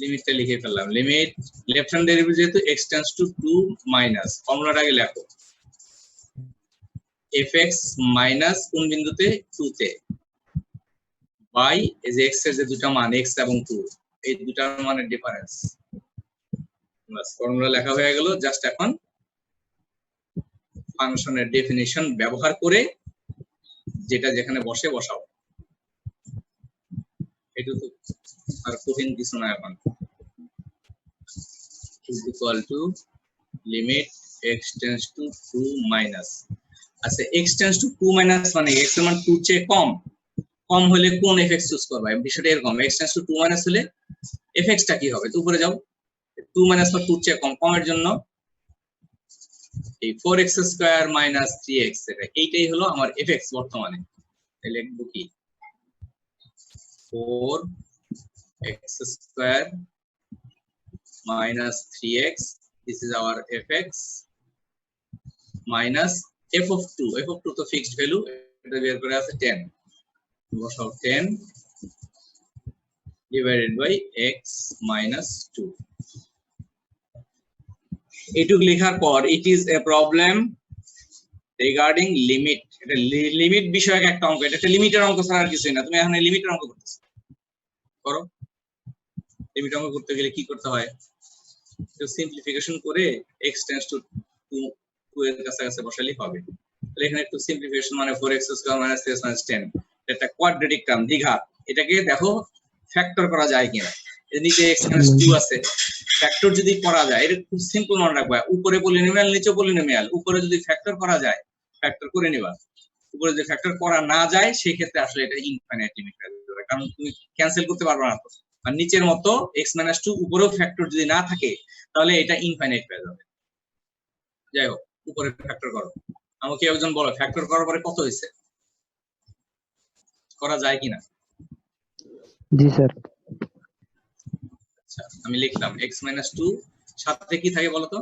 লিমিটটা লিখে ফেললাম, limit left hand derivative যেহেতু x টেন্ডস টু 2 মাইনাস, ফর্মুলাটা আগে লেখো, fx মাইনাস কোন বিন্দুতে 2 তে, বাই এই যে x এর যে দুটো মান x এবং 2, এই দুটার মানের ডিফারেন্স। বাস ফর্মুলা লেখা হয়ে গেল, জাস্ট এখন ফাংশনের ডেফিনিশন ব্যবহার করে যেটা যেখানে বসে বসাও। এটা তো আর কঠিন কিছু না। এখন is equal to limit x tends to 2 minus, আচ্ছা x tends to 2 minus মানে x এর মান 2 চেয়ে কম, কম হলে কোন fx চুজ করবা, বিষয়টা এরকম, x tends to 2 minus হলে fx টা কি হবে, তো উপরে যাও, 2 minus বা 2 চেয়ে কম, কমের জন্য এই 4x স্কয়ার মাইনাস 3x, এইটাই হলো আমার fx বর্তমানে। তাহলে লিখব কি 4x square minus 3x, this is our fx, minus f of 2 তো fixed value, এটা বের করে আছে 10, বসাও 10 divided by x minus 2। এটুক লেখার পর it is a problem regarding limit, এটা লিমিট বিষয়ক একটা অঙ্ক, এটা একটা লিমিটের অঙ্ক ছাড়া আর কিছুই না। তুমি এখন লিমিটের অঙ্ক করতেছো, করো। লিমিট অঙ্ক করতে গেলে কি করতে হয়, তো সিম্পলিফিকেশন করে x টেন্ডস টু 2 এর কাছে বসালেই হবে। তাহলে এখানে একটু সিম্পলিফিকেশন মানে 4x square minus 3x minus 10, এটা কোয়াড্রেটিক টার্ম, দ্বিঘাত, এটাকে দেখো ফ্যাক্টর করা যায় কিনা। এর নিচে x মাইনাস 2 আছে, ফ্যাক্টর যদি করা যায়, এটা খুব সিম্পল মনে রাখবা, উপরে পলিনোমিয়াল নিচে পলিনোমিয়াল, উপরে যদি ফ্যাক্টর করা যায় ফ্যাক্টর করে নিবা, উপরে যদি ফ্যাক্টর করা না যায় সেই ক্ষেত্রে আসলে এটা ইনফাইনাইট লিমিট হয়ে যাবে, কারণ তুমি ক্যান্সেল করতে পারবে না। আর নিচের মতো x মাইনাস 2 উপরেও ফ্যাক্টর যদি না থাকে তাহলে এটা ইনফাইনাইট হয়ে যাবে। যাই হোক, উপরে ফ্যাক্টর করো, আমাকে একজন বলো ফ্যাক্টর করার পরে কত হয়েছে, করা যায় কিনা? জি স্যার। আচ্ছা, আমি লিখলাম x মাইনাস 2 সাথে কি থাকে বলো তো?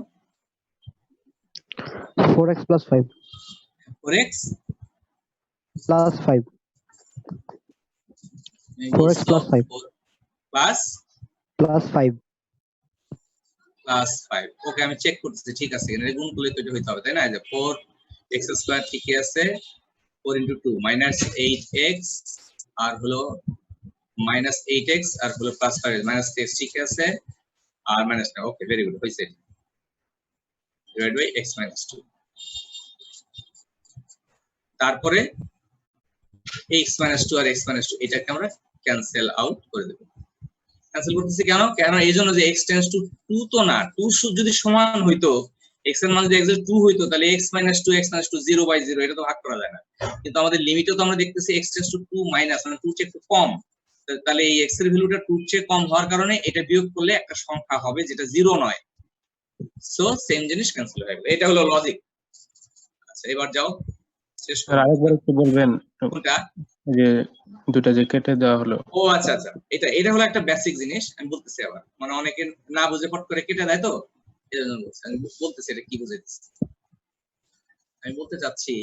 4x plus 5, 4x plus 5, 4x plus 5, plus plus 5, plus 5। ওকে, আমি চেক করতেছি, ঠিক আছে, এখানে গুণ করলে তো এটা হইতে হবে, তাই না? যে 4x স্কয়ার ঠিকই আছে, 4 into 2 minus 8x আর হলো minus 8x আর হলো plus 5 minus 3x, ঠিক আছে, আর minus না, ওকে ভেরি গুড, হইছে, divided by x minus 2। তারপরে x minus 2 আর x minus 2 এটাকে আমরা ক্যান্সেল আউট করে দেব। ক্যান্সেল করতেছি কেন? কারণ এই জন্য যে x টেন্ডস টু 2 তো না, 2 যদি সমান হইতো, x এর মান যদি এক্সাক্ট 2 হইতো, তাহলে x minus 2 0/0, এটা তো ভাগ করা যায় না। কিন্তু আমাদের লিমিটও তো আমরা দেখতেছি x টেন্ডস টু 2 মাইনাস, মানে 2 চেয়ে একটু কম, তাহলে এই x এর ভ্যালুটা 2 চেয়ে কম হওয়ার কারণে এটা বিয়োগ করলে একটা সংখ্যা হবে যেটা 0 নয়, সো সেম জিনিস ক্যান্সেল হয়ে গেল। এটা হলো লজিক। আচ্ছা, এবার যাও শেষ করো। আরেকবার একটু বলবেন কোনটা? যে দুটো যে কেটে দেওয়া হলো। ও আচ্ছা আচ্ছা, এটা হলো একটা বেসিক জিনিস, আমি বলতেছি আবার, মানে অনেকে না বুঝে ফট করে কেটে দেয়, তো এজন্য বলছি, আমি বলতেছি এটা কি বুঝাইতেছি। আমি বলতে চাচ্ছি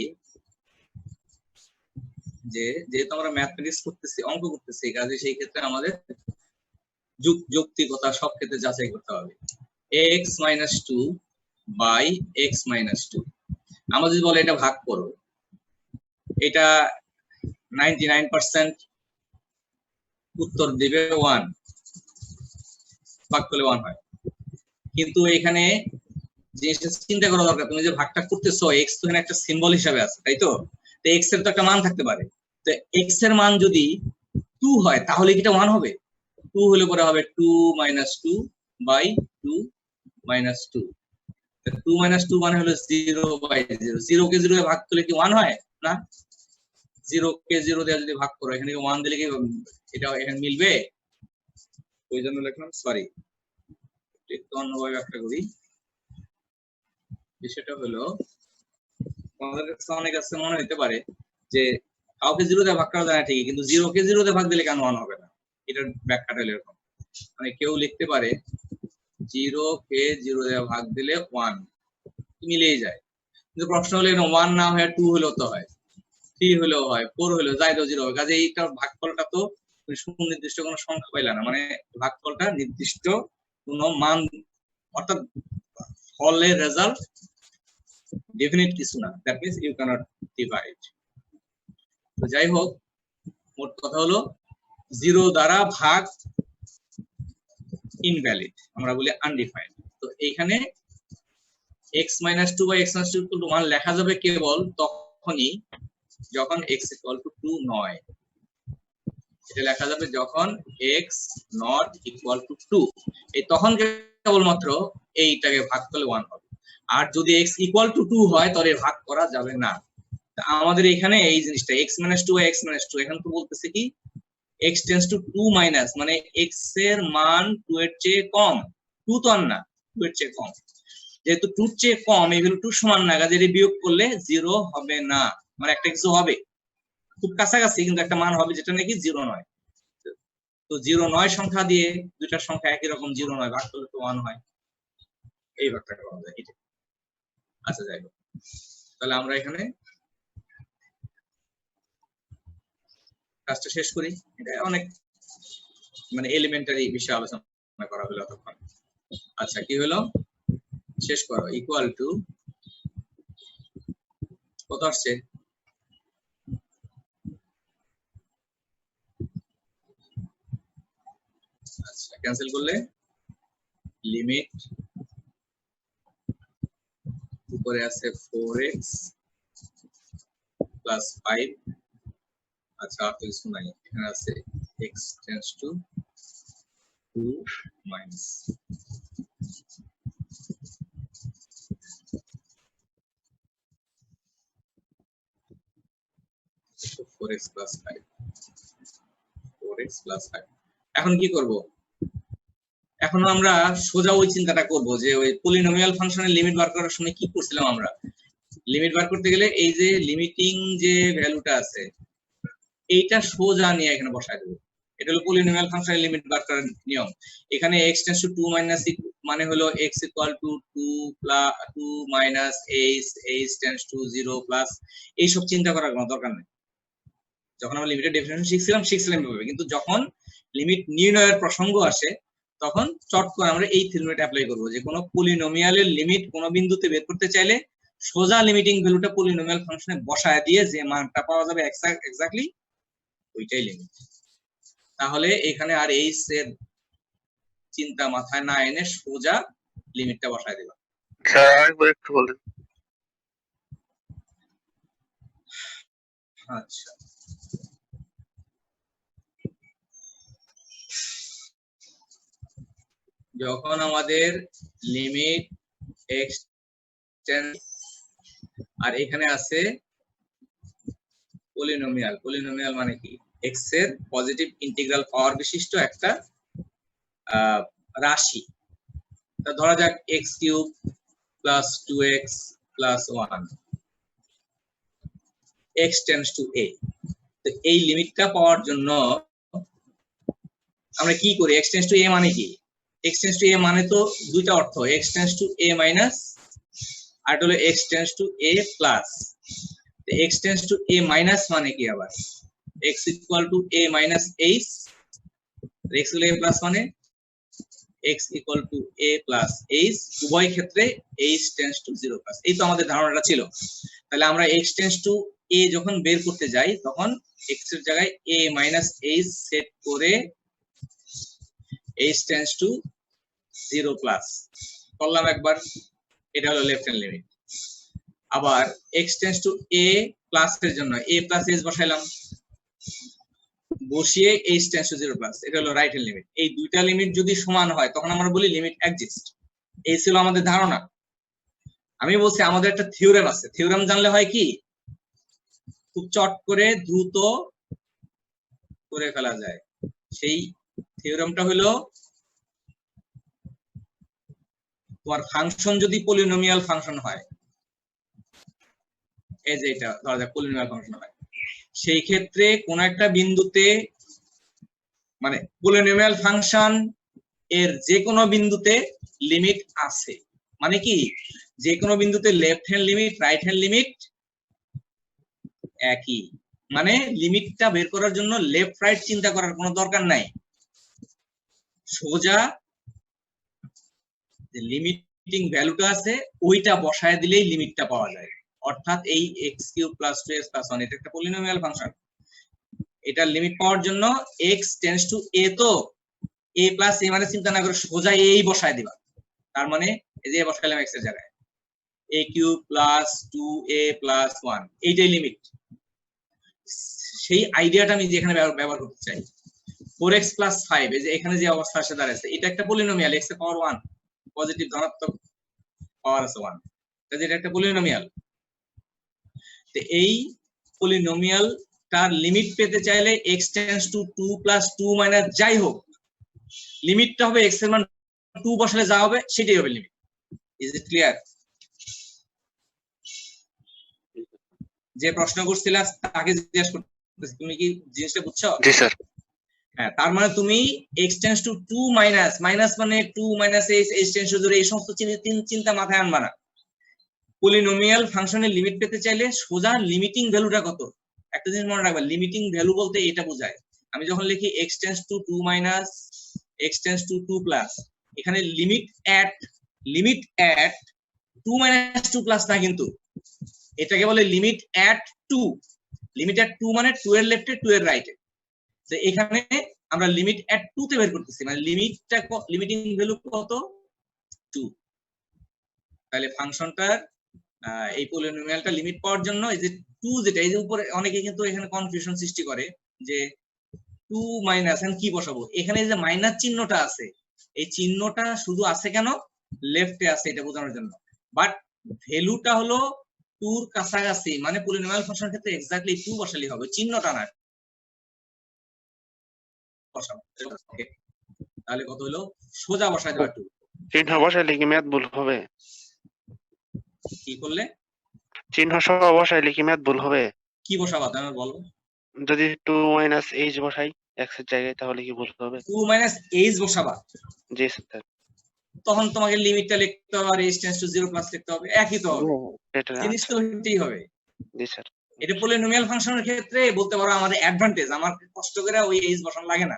যে যেহেতু আমরা ম্যাথমেটিক্স করতেছি, অঙ্ক করতেছি, কাজে সেই ক্ষেত্রে আমাদের যৌক্তিকতা সব ক্ষেত্রে যাচাই করতে হবে। x minus 2 by x minus 2, আমরা যদি বলে এটা ভাগ করো, এটা 99% উত্তর দিবে 1, ভাগ করলে 1 হয়। কিন্তু এখানে জিনিসটা চিন্তা করা দরকার, তুমি যে ভাগটা করতেছো x তো এখানে একটা সিম্বল হিসাবে আছে, তাই তো? তো x এর তো একটা মান থাকতে পারে, তো x এর মান যদি 2 হয় তাহলে কি এটা 1 হবে? 2 হলে পরে হবে 2 minus 2 by 2 minus 2, 2 minus 2 মানে হলো 0/0, 0 কে 0 এ ভাগ করলে কি 1 হয় না? 0 কে 0 দিয়ে যদি ভাগ করো, এখানে 1 দিলে কি এটা এখানে মিলবে? ওই জন্য লিখলাম, সরি একটু অন্যভাবে একটা করি। বিষয়টা হলো আমাদের কাছে অনেক আছে মনে হতে পারে যে কাউকে 0 দিয়ে ভাগ করা যায় না ঠিকই, কিন্তু 0 কে 0 দিয়ে ভাগ দিলে কেন 1 হবে না? এটার ব্যাখ্যাটা হলো এরকম, মানে কেউ লিখতে পারে 0 কে 0 দিয়ে ভাগ দিলে 1 মিলেই যায়, কিন্তু প্রশ্ন হলো 1 না হয়ে 2 হলেও তো হয়, 3 হলেও হয়, 4 হলেও যায়, তো 0 হবে, কাজে এইটা ভাগফলটা তো তুমি সুনির্দিষ্ট কোনো সংখ্যা পাইলা না, মানে ভাগফলটা নির্দিষ্ট কোনো মান, অর্থাৎ ফলের রেজাল্ট ডেফিনিট কিছু না, that means you can't divide. তো যাই হোক, মোট কথা হলো 0 দ্বারা ভাগ ইনভ্যালিড, আমরা বলি আনডিফাইন্ড। তো এইখানে x - 2 বা x - 2 = 1 লেখা যাবে কেবল তখনই যখন x = 2 নয়। এটা লেখা যাবে যখন x ≠ 2, এই তখন কেবলমাত্র এইটাকে ভাগ করলে 1 হবে। আর যদি x = 2 হয় তাহলে ভাগ করা যাবে না। আমাদের এখানে এই জিনিসটা x - 2 বা x - 2, এখানে তো বলতেছে কি x টেন্ডস টু 2 মাইনাস, মানে x এর মান 2 এর চেয়ে কম, 2 তো আর না, 2 এর চেয়ে কম। যেহেতু 2 এর চেয়ে কম, এই ভ্যালু 2 সমান না, কাজে এর বিয়োগ করলে 0 হবে না, মানে একটা কিছু হবে খুব কাছাকাছি, কিন্তু একটা মান হবে যেটা নাকি 0 নয়। তো 0 নয় সংখ্যা দিয়ে দুইটা সংখ্যা একই রকম 0 নয় ভাগ করলে তো 1 হয়, এই ভাগটাকে বলা যায় এটা। আচ্ছা যাই হোক, তাহলে আমরা এখানে কাজটা শেষ করি। এটা অনেক মানে এলিমেন্টারি বিষয় আলোচনা করা হলো তখন। আচ্ছা কি হলো, শেষ করো। ইকুয়াল টু কত আসছে, আচ্ছা ক্যান্সেল করলে লিমিট উপরে আছে 4x প্লাস 5, আচ্ছা আর তো কিছু নাই, এখানে আছে x টেন্ডস টু 2 মাইনাস, তো 4x প্লাস 5, 4x প্লাস 5। এখন কি করব, এখন আমরা সোজা ওই চিন্তাটা করব যে ওই পলিনোমিয়াল ফাংশনের লিমিট বার করার সময় কি করছিলাম আমরা। লিমিট বার করতে গেলে এই যে লিমিটিং যে ভ্যালুটা আছে এইটা সোজা নিয়ে এখানে বসায় দেবো। এটা হলো পলিনোমিয়াল ফাংশনের লিমিট বার করার নিয়ম। এখানে x টেন্ডস টু 2 মাইনাস মানে হলো x = 2 minus h tends to 0 plus, এইসব চিন্তা করার কোনো দরকার নেই। যখন আমরা লিমিটের ডেফিনিশন শিখছিলাম এভাবে, কিন্তু যখন লিমিট নির্ণয়ের প্রসঙ্গ আসে তখন চট করে আমরা এই থিওরিটা অ্যাপ্লাই করব যে কোনো পলিনোমিয়ালের লিমিট কোনো বিন্দুতে বের করতে চাইলে সোজা লিমিটিং ভ্যালুটা পলিনোমিয়াল ফাংশনে বসায় দিয়ে যে মানটা পাওয়া যাবে এক্স্যাক্টলি ওইটাই লিমিট। তাহলে এখানে আর এই এর চিন্তা মাথায় না এনে সোজা লিমিটটা বসায় দিবা। আচ্ছা যখন আমাদের লিমিট x আর এখানে আছে পলিনোমিয়াল, পলিনোমিয়াল মানে কি x এর পজিটিভ ইন্টিগ্রাল পাওয়ার বিশিষ্ট একটা রাশি। তা ধরা যাক x³ plus 2x plus 1, x tends to a। তো এই লিমিটটা পাওয়ার জন্য আমরা কি করি, x টেন্ডস টু a মানে কি, x টেন্ডস টু a মানে তো দুইটা অর্থ, x tends to a minus আর হলো x tends to a plus. তো x tends to a minus মানে কি আবার x = a minus h, x হলো a প্লাস মানে x = a প্লাস h, উভয় ক্ষেত্রে h টেন্ডস টু 0 প্লাস। এই তো আমাদের ধারণাটা ছিল। তাহলে আমরা x টেন্ডস টু a যখন বের করতে যাই তখন x এর জায়গায় a মাইনাস h সেট করে h টেন্ডস টু 0 প্লাস করলাম একবার, এটা হলো লেফট হ্যান্ড লিমিট। আবার x tends to a plus এর জন্য a প্লাস h বসাইলাম, বসিয়ে h টেন্ডস টু 0 প্লাস, এটা হলো রাইট হ্যান্ড লিমিট। এই দুইটা লিমিট যদি সমান হয় তখন আমরা বলি লিমিট এক্সিস্ট। এই ছিল আমাদের ধারণা। আমি বলছি আমাদের একটা থিওরেম আছে, থিওরেম জানলে হয় কি খুব চট করে দ্রুত করে ফেলা যায়। সেই থিওরেমটা হলো তোমার ফাংশন যদি পলিনোমিয়াল ফাংশন হয়, এই যে এটা ধরা যাক পলিনোমিয়াল ফাংশন হয়, সেই ক্ষেত্রে কোন একটা বিন্দুতে মানে পলিনোমিয়াল ফাংশন এর যে কোনো বিন্দুতে লিমিট আছে, মানে কি যে কোনো বিন্দুতে left hand limit right hand limit একই। মানে লিমিটটা বের করার জন্য লেফট রাইট চিন্তা করার কোনো দরকার নাই, সোজা যে লিমিটিং ভ্যালুটা আছে ওইটা বসায় দিলেই লিমিটটা পাওয়া যায়। অর্থাৎ এই x³ + 2x + 1 এটা একটা পলিনোমিয়াল ফাংশন, এটা লিমিট পাওয়ার জন্য x টেন্ডস টু a, তো a + a মানে চিন্তা না করে সোজা এই বসায় দিবা, তার মানে এই যে বসাইলাম x এর জায়গায় a³ + 2a + 1 এইটাই লিমিট। সেই আইডিয়াটা আমি যে এখানে ব্যবহার করতে চাই। 4x + 5 এই যে এখানে যে অবস্থা আসে দাঁড়াচ্ছে এটা একটা পলিনোমিয়াল, x এর পাওয়ার 1, পজিটিভ ধনাত্মক পাওয়ার আছে 1, তাহলে এটা একটা পলিনোমিয়াল। তো এই পলিনোমিয়াল তার লিমিট পেতে চাইলে x টেন্ডস টু 2 + 2 - যাই হোক লিমিটটা হবে x এর মান 2 বসালে যা হবে সেটাই হবে লিমিট। Is it clear? যে প্রশ্ন করছিলা তাকে জিজ্ঞেস করতেছি তুমি কি জিনিসটা বুঝছো? জি স্যার। হ্যাঁ, তার মানে তুমি x টেন্ডস টু 2 মাইনাস মানে 2 - h টেন্ডস টু 0 এই সমস্ত চিন্তা মাথায় আনবা না। পলিনোমিয়াল ফাংশনের লিমিট পেতে চাইলে সোজা লিমিটিং ভ্যালুটা কত, একটা জিনিস মনে রাখবা, লিমিটিং ভ্যালু বলতে এটা বোঝায় আমি যখন লিখি x tends to 2 minus x tends to 2 plus, এখানে লিমিট অ্যাট 2 - 2 প্লাস না, কিন্তু এটাকে বলে লিমিট অ্যাট 2। লিমিট অ্যাট 2 মানে 2 এর লেফটে 2 এর রাইটে। তো এখানে আমরা লিমিট অ্যাট 2 তে বের করতেছি, মানে লিমিটিং ভ্যালু কত 2। তাহলে ফাংশনটার এই পলিনোমিয়ালটা লিমিট পাওয়ার জন্য এই যে 2 যেটা এই যে উপরে অনেকে কিন্তু এখানে কনফিউশন সৃষ্টি করে যে 2 মাইনাস এখন কি বসাবো, এখানে যে মাইনাস চিহ্নটা আছে এই চিহ্নটা শুধু আছে কেন, লেফটে আছে এটা বোঝানোর জন্য, বাট ভ্যালুটা হলো 2 এর কাছাকাছি, মানে পলিনোমিয়াল ফাংশনের ক্ষেত্রে এক্স্যাক্টলি 2 বসালেই হবে, চিহ্নটা না বসাবো। তাহলে কত হলো, সোজা বসাই দেব 2। চিহ্ন বসাইলে কি ম্যাথ ভুল হবে? কি করলে? চিহ্ন সহ বসাইলে কি ম্যাথ ভুল হবে? কি বসাবা তুমি বলো? যদি 2 - h বসাই x এর জায়গায় তাহলে কি ভুল হবে? 2 - h বসাবা, জি স্যার। তখন তোমাকে লিমিটটা লিখতে হবে আর h টেন্ডস টু 0 প্লাস লিখতে হবে, একই তো হবে, এটা জিনিস তো হইতেই হবে। জি স্যার। এটা পলিনোমিয়াল ফাংশনের ক্ষেত্রে বলতে পারো আমাদের অ্যাডভান্টেজ, আমার কষ্ট করে ওই h বসানো লাগে না,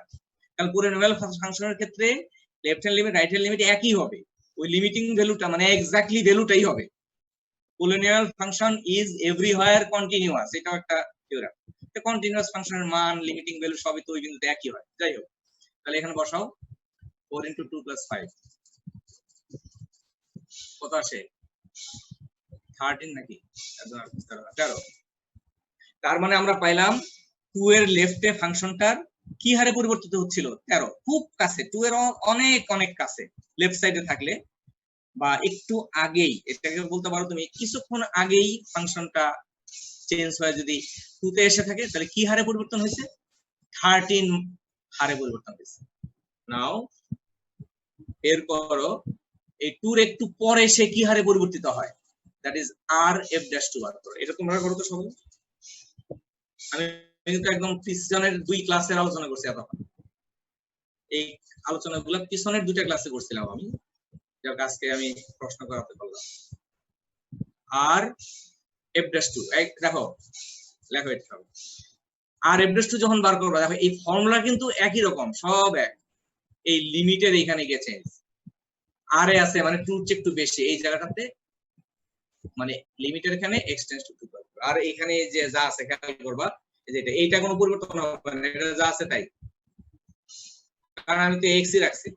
কারণ পলিনোমিয়াল ফাংশনের ক্ষেত্রে left hand limit right hand limit একই হবে, ওই লিমিটিং ভ্যালুটা মানে এক্স্যাক্টলি ভ্যালুটাই হবে। Polynomial function is everywhere continuous, এটাও একটা থিওরাম। তো কন্টিনিউয়াস ফাংশনের মান লিমিটিং ভ্যালু সবই তো ওই বিন্দুতে একই হয়। যাই হোক, তাহলে এখানে বসাও 4 × 2 + 5 কত আসে, 13 নাকি 13। তার মানে আমরা পাইলাম 2 এর লেফটে ফাংশনটার কি হারে পরিবর্তিত হচ্ছিল 13, খুব কাছে, 2 এর অনেক অনেক কাছে লেফট সাইডে থাকলে বা একটু আগেই, এটাকে বলতে পারো তুমি কিছুক্ষণ আগেই ফাংশনটা চেঞ্জ হয়ে যদি 2 তে এসে থাকে তাহলে কি হারে পরিবর্তন হয়েছে, 13 হারে পরিবর্তন হয়েছে। নাও এর করো এই 2 এর একটু পরে সে কি হারে পরিবর্তিত হয়, দ্যাট ইজ rf' বার করো। এটা তোমরা করো তো সবাই, আমি কিন্তু একদম পিছনের 2 ক্লাসের আলোচনা করছি এতক্ষণ, এই আলোচনাগুলো পিছনের 2টা ক্লাসে করছিলাম আমি, যাক আজকে আমি প্রশ্ন করাতে পারলাম। rf'2 দেখো লেখো এটা হবে rf'2 যখন বার করবা দেখো এই ফর্মুলা কিন্তু একই রকম, সব এক, এই লিমিটের এখানে গিয়ে চেঞ্জ, আর এ আছে মানে 2 চেয়ে একটু বেশি এই জায়গাটাতে, মানে লিমিটের এখানে x টেন্ডস টু 2 আর এখানে যে যা আছে খেয়াল করবা যেটা এইটা কোনো পরিবর্তন হবে না, এটা যা আছে তাই, কারণ আমি তো x ই রাখছি।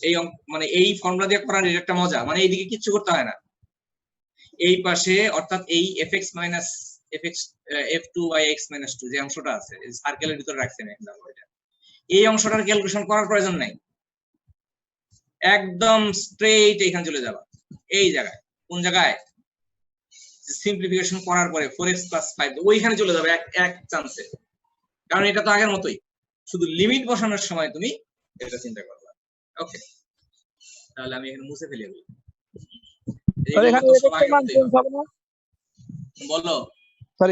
এই মানে এই ফর্মুলা দিয়ে করার একটা মজা, মানে এইদিকে কিচ্ছু করতে হয় না, এই পাশে অর্থাৎ এই fx f2/x - 2 যে অংশটা আছে সার্কেলের ভিতরে রাখছেন এই অংশটার ক্যালকুলেশন করার প্রয়োজন নাই, একদম স্ট্রেইট এখানে চলে যাবা, এই জায়গায় কোন জায়গায় সিম্পলিফিকেশন করার পরে 4x + 5 ওইখানে চলে যাবে এক চান্সে, কারণ এটা তো আগের মতোই, শুধু লিমিট বসানোর সময় তুমি এটা চিন্তা করবা। ওকে, তাহলে আমি এখানে মুছে ফেলি এগুলো। বলো স্যার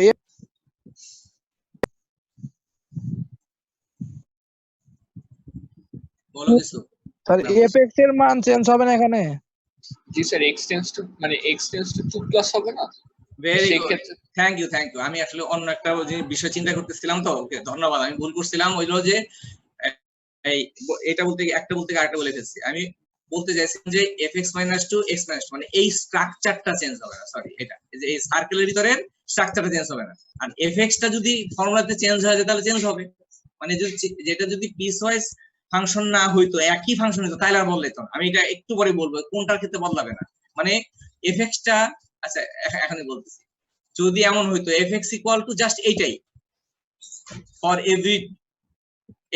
বলো কিছু। স্যার f(x) এর মান চেঞ্জ হবে না এখানে? জি sir, x tends to 2 plus হবে না? ভেরি গুড, সেক্ষেত্রে থ্যাংক ইউ। আমি আসলে অন্য একটা বিষয় চিন্তা করতেছিলাম, তো ওকে ধন্যবাদ। আমি ভুল করছিলাম, ওইলো যে এই এটা বলতে একটা বলতে আরেকটা বলে ফেলছি। আমি বলতে চাইছিলাম যে fx - 2 x - 2 মানে এই স্ট্রাকচারটা চেঞ্জ হবে না, সরি, এটা এই সার্কেলের ভিতরে স্ট্রাকচারটা চেঞ্জ হবে না। আর fx টা যদি ফর্মুলাতে চেঞ্জ হয়ে যায় তাহলে চেঞ্জ হবে, মানে যদি যেটা যদি পিসওয়াইজ ফাংশন না হইতো, একই ফাংশন হইতো, তাহলে আর বদলাইতো না। আমি এটা একটু পরে বলবো কোনটার ক্ষেত্রে বদলাবে না, মানে fx টা। আচ্ছা এখনই বলতেছি, যদি এমন হইতো fx = জাস্ট এইটাই for every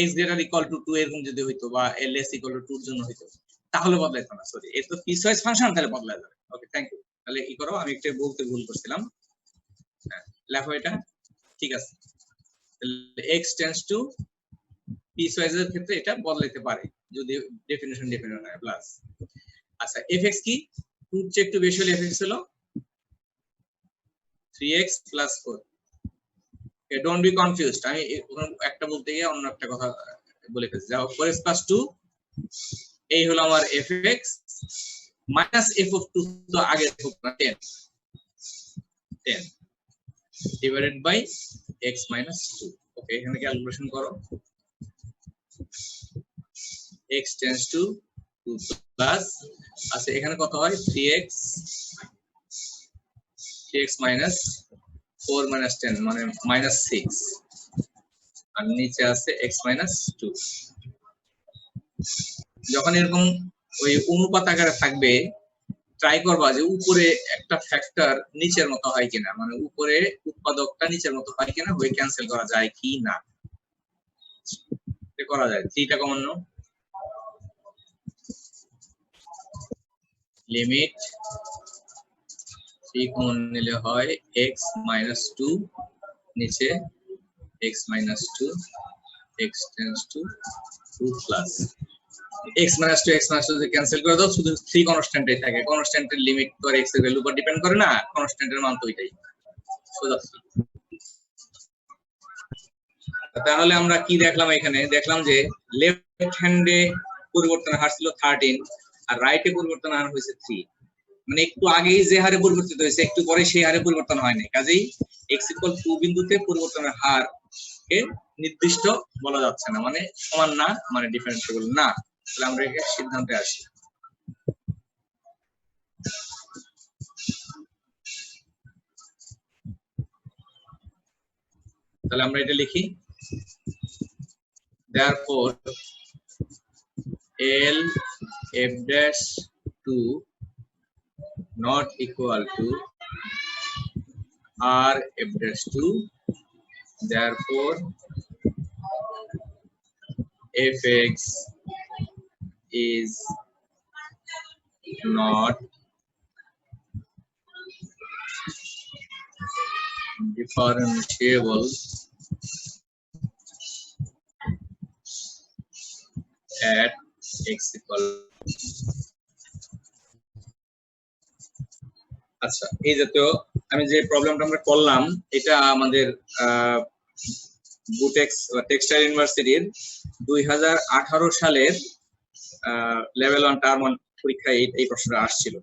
x greater equal to 2 এরকম যদি হইতো, বা less equal to 2 এর জন্য হইতো, তাহলে বদলাইতো না। সরি, এটা তো পিসওয়াইজ ফাংশন, তাহলে বদলাই যাবে। ওকে, থ্যাংক ইউ। তাহলে কি করো, আমি একটা বলতে ভুল করছিলাম, লেখো এটা, ঠিক আছে। x টেন্ডস টু পিসওয়াইজ এর ক্ষেত্রে এটা বদলাইতে পারে যদি ডেফিনিশন ডিপেন্ডেন্ট হয়, প্লাস। আচ্ছা fx কি, 2 চেক টু বেশি হলে fx হলো 3x + 4। ডোন্ট বি কনফিউজড, আমি একটা বলতে গিয়ে অন্য একটা কথা বলে ফেলছি। যাও 4x + 2, এই হলো আমার fx মাইনাস f of 2, তো আগে হোক না 10 ডিভাইডেড বাই x - 2। ওকে, এখানে ক্যালকুলেশন করো, x টেন্ডস টু 2 প্লাস, আচ্ছা এখানে কত হয়, 3x minus 4 minus 10 মানে -6, আর নিচে আছে x - 2। যখন এরকম ওই অনুপাত আকারে থাকবে, ট্রাই করবা যে উপরে একটা ফ্যাক্টর নিচের মতো হয় কিনা, মানে উপরে উৎপাদকটা নিচের মতো হয় কিনা, হয়ে ক্যান্সেল করা যায় কি না। করা যায়, 3 টা কমন নাও, লিমিট 3 কমন নিলে হয় x - 2, নিচে x - 2, x tends to 2 plus x - 2 x - 2 cancel করে দাও, শুধু 3 কনস্ট্যান্টই থাকে। কনস্ট্যান্টের লিমিট তো আর x এর ভ্যালুর উপর ডিপেন্ড করে না, কনস্ট্যান্টের মান তো ওইটাই। সোজা। তাহলে আমরা কি দেখলাম, এখানে দেখলাম যে লেফট হ্যান্ডে পরিবর্তন হার ছিল 13, আর রাইটে পরিবর্তন হার হয়েছে 3। মানে একটু আগেই যে হারে পরিবর্তিত হয়েছে, একটু পরে সেই হারে পরিবর্তন হয়নি। কাজেই x = 2 বিন্দুতে পরিবর্তনের হার কে নির্দিষ্ট বলা যাচ্ছে না, মানে সমান না, মানে ডিফারেন্সিয়েবল না। তাহলে আমরা এর সিদ্ধান্তে আসি। তাহলে আমরা এটা লিখি, therefore L f'2 not equal to R f'2, therefore fx is not differentiable at x equal। আচ্ছা, এই জাতীয় আমি যে প্রবলেমটা আমরা করলাম, এটা আমাদের বুটেক্স বা টেক্সটাইল ইউনিভার্সিটির 2018 সালের লেভেল 1 টার্ম 1 পরীক্ষায় এই প্রশ্নটা আসছিল।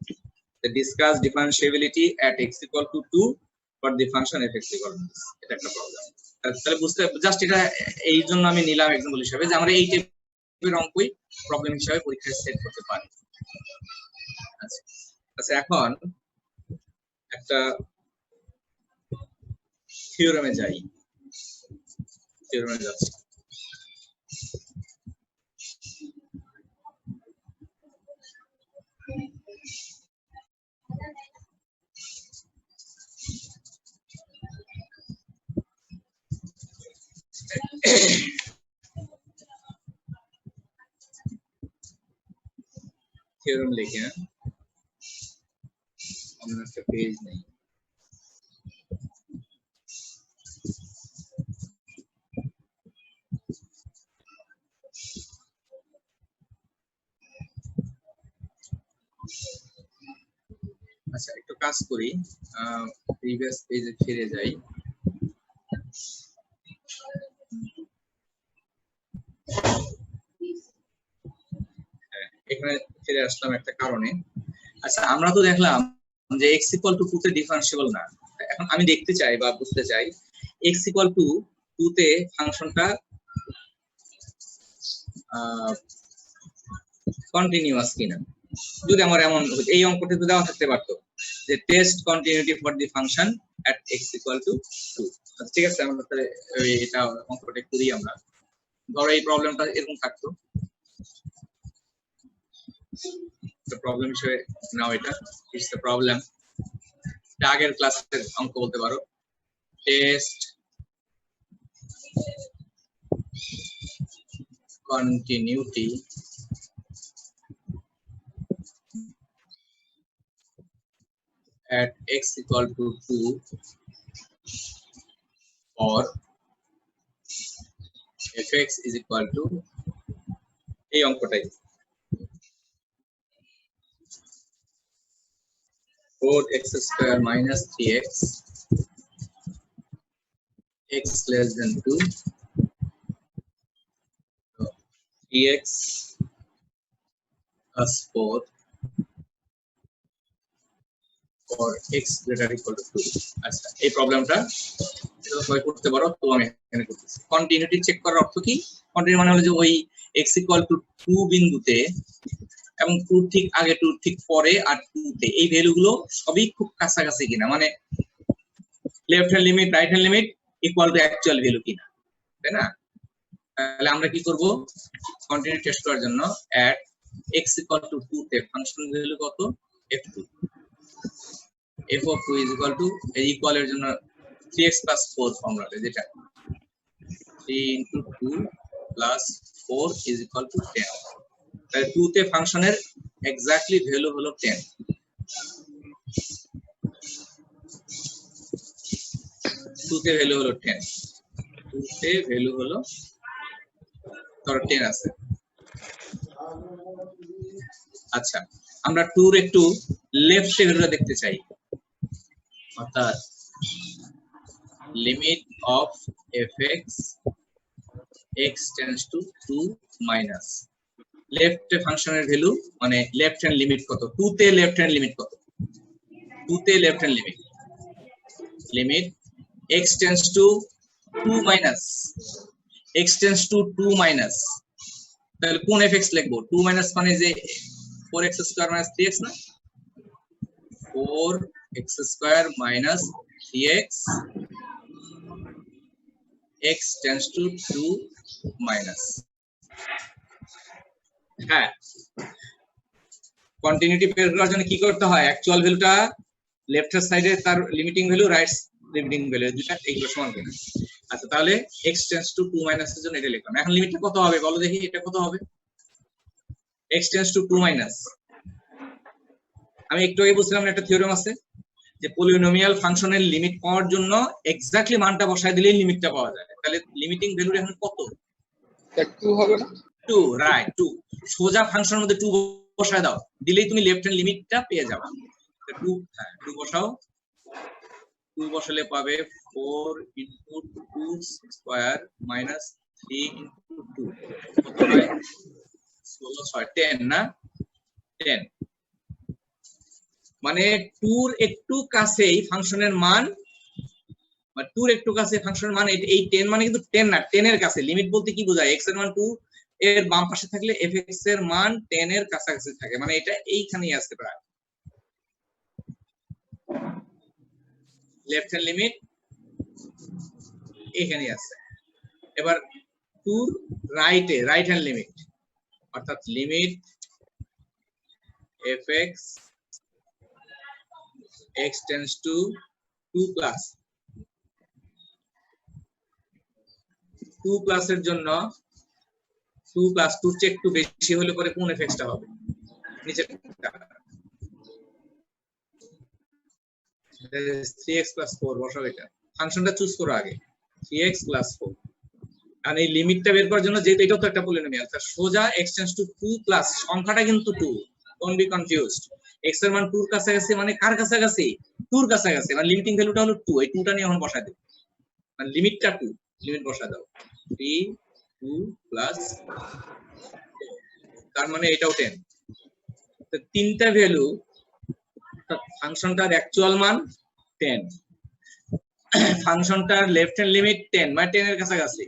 Discuss ডিফারেন্সিয়েবিলিটি at x equal to 2 for the function f(x equal to this)। এটা একটা প্রবলেম। তাহলে বুঝতে, জাস্ট এটা এই জন্য আমি নিলাম এক্সাম্পল হিসেবে, যে আমরা এই টাইপের অঙ্কই প্রবলেম হিসেবে পরীক্ষায় সেট করতে পারি। আচ্ছা এখন একটা থিওরেমে যাই, থিওরেমে যাচ্ছি। থিওরেম লিখে, অন্য একটা পেজ নেই। আচ্ছা একটু কাজ করি, প্রিভিয়াস পেজে ফিরে যাই। এখানে ফিরে আসলাম একটা কারণে। আচ্ছা আমরা তো দেখলাম যে x = 2 তে ডিফারেন্সিয়েবল না, এখন আমি দেখতে চাই বা বুঝতে চাই x ইকুয়াল টু 2 তে ফাংশনটা কন্টিনিউয়াস কিনা। যদি আমার এমন এই অঙ্কটা তো দেওয়া থাকতে পারতো যে test continuity for the function at x equal to 2। আচ্ছা ঠিক আছে, আমরা তাহলে এটা অঙ্কটা করি আমরা। ধরো এই প্রবলেমটা এরকম থাকতো, প্রবলেম হিসেবে নাও এটা ইটস দ্য প্রবলেম। আগের ক্লাসের অঙ্ক বলতে পারো, test continuity at x equal to 2 or fx is equal to এই অঙ্কটাই 4x square minus 3x x less than 2 so 3x plus 4 or x greater equal to 2। আচ্ছা এই প্রবলেমটা সবাই করতে পারো, তো আমি এখানে করতেছি। কন্টিনিউটি চেক করার অর্থ কি? কন্টিনিউ মানে হলো যে ওই x equal to 2 বিন্দুতে এবং 2 ঠিক আগে 2 ঠিক পরে আর 2 তে এই ভ্যালুগুলো সবই খুব কাছাকাছি কিনা, মানে left hand limit right hand limit equal to actual value কিনা, তাই না? তাহলে আমরা কি করব কন্টিনিউটি টেস্ট করার জন্য at x equal to 2 তে ফাংশন ভ্যালু কত f2 f of 2 is equal to এই ইকুয়াল এর জন্য 3x plus 4 ফর্মুলাতে যেটা 3 into 2 plus 4 is equal to 10। তাহলে 2 তে ফাংশনের এক্স্যাক্টলি ভ্যালু হলো 10। 2 তে ভ্যালু হলো 10, 2 তে ভ্যালু হলো ধরো 10 আছে। আচ্ছা আমরা 2 এর একটু লেফট এ ভ্যালুটা দেখতে চাই, অর্থাৎ limit of fx x tends to 2 minus left এ ফাংশনের ভ্যালু মানে লেফট হ্যান্ড লিমিট কত, 2 তে লেফট হ্যান্ড লিমিট কত, 2 তে left hand limit limit x tends to 2 minus x tends to 2 minus, তাহলে কোন fx লিখবো? 2 মাইনাস মানে যে 4x স্কয়ার মাইনাস 3x না, 4x square minus 3x x tends to 2 minus. হ্যাঁ কন্টিনিউটি বের করার জন্য কি করতে হয়? অ্যাকচুয়াল ভ্যালুটা লেফট হ্যান্ড সাইডে তার limiting value, right limiting value দুটো এগুলো সমান কিনা। আচ্ছা তাহলে x tends to 2 মাইনাস এর জন্য এটা লিখলাম। এখন লিমিটটা কত হবে বলো দেখি, এটা কত হবে? x tends to 2 মাইনাস, আমি একটু আগে বলছিলাম একটা থিওরেম আছে যে পলিনোমিয়াল ফাংশনের লিমিট পাওয়ার জন্য এক্স্যাক্টলি মানটা বসায় দিলেই লিমিটটা পাওয়া যায়। তাহলে লিমিটিং ভ্যালু এখন কত? 2 হবে না? 2, রাইট 2। সোজা ফাংশনের মধ্যে 2 বসায় দাও, দিলেই তুমি লেফট হ্যান্ড লিমিটটা পেয়ে যাবে। 2 হ্যাঁ 2 বসাও, 2 বসালে পাবে 4 into 2 স্কয়ার মাইনাস 3 into 2 কত হয়? 16 6 10 না 10, মানে 2 এর একটু কাছেই ফাংশনের মান, মানে 2 এর একটু কাছে ফাংশনের মান এই 10 মানে কিন্তু 10 না, 10 এর কাছে। লিমিট বলতে কি বোঝায়? x এর মান 2 এর বাম পাশে থাকলে fx এর মান 10 এর কাছাকাছি থাকে, মানে এটা এইখানেই আছে প্রায়। লেফট হ্যান্ড লিমিট এখানেই আছে। এবার 2 রাইটে রাইট হ্যান্ড লিমিট, অর্থাৎ limit fx x tends to 2 plus 2 plus এর জন্য 2 প্লাস 2 চেয়ে একটু বেশি হলে পরে কোন এফেক্টটা হবে? নিচে 3x plus 4 বসাও, এটা ফাংশনটা চুজ করো আগে 3x plus 4। আর এই লিমিটটা বের করার জন্য যেহেতু এটাও তো একটা পলিনোমিয়াল, তার সোজা x tends to 2 প্লাস সংখ্যাটা কিন্তু 2, ডোন্ট বি কনফিউজড। x এর মান 2 এর কাছাকাছি মানে কার কাছাকাছি? 2 এর কাছাকাছি, মানে লিমিটিং ভ্যালুটা হলো 2, এই 2টা নিয়ে এখন বসাই দাও, মানে লিমিটটা 2, লিমিট বসা দাও 3 2 প্লাস, তার মানে এটাও 10। তো তিনটা ভ্যালু, ফাংশনটার অ্যাকচুয়াল মান 10, ফাংশনটার লেফট হ্যান্ড লিমিট 10 মানে 10 এর কাছাকাছি,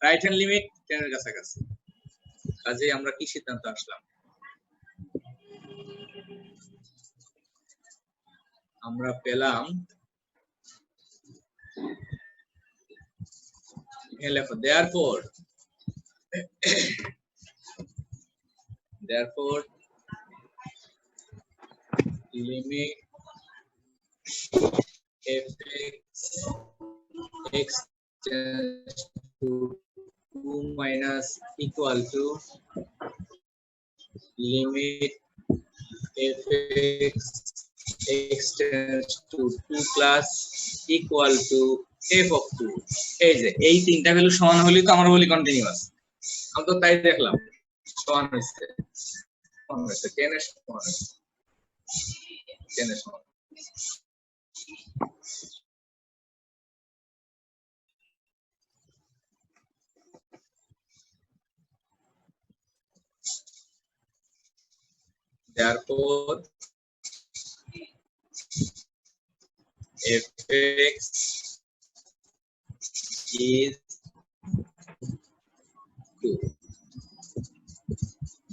রাইট হ্যান্ড লিমিট 10 এর কাছাকাছি। কাজে আমরা কি সিদ্ধান্ত আসলাম? আমরা পেলাম therefore limit f(x) tends to 2 minus equal to limit f(x) tends to 2 plus equal to f of 2। এই যে এই তিনটা ভ্যালু সমান হলে তো আমরা বলি কন্টিনিউয়াস। আমরা তো তাই দেখলাম সমান হয়েছে, 10 এর সমান হয়েছে, 10 এর সমান। Therefore f(x) is 2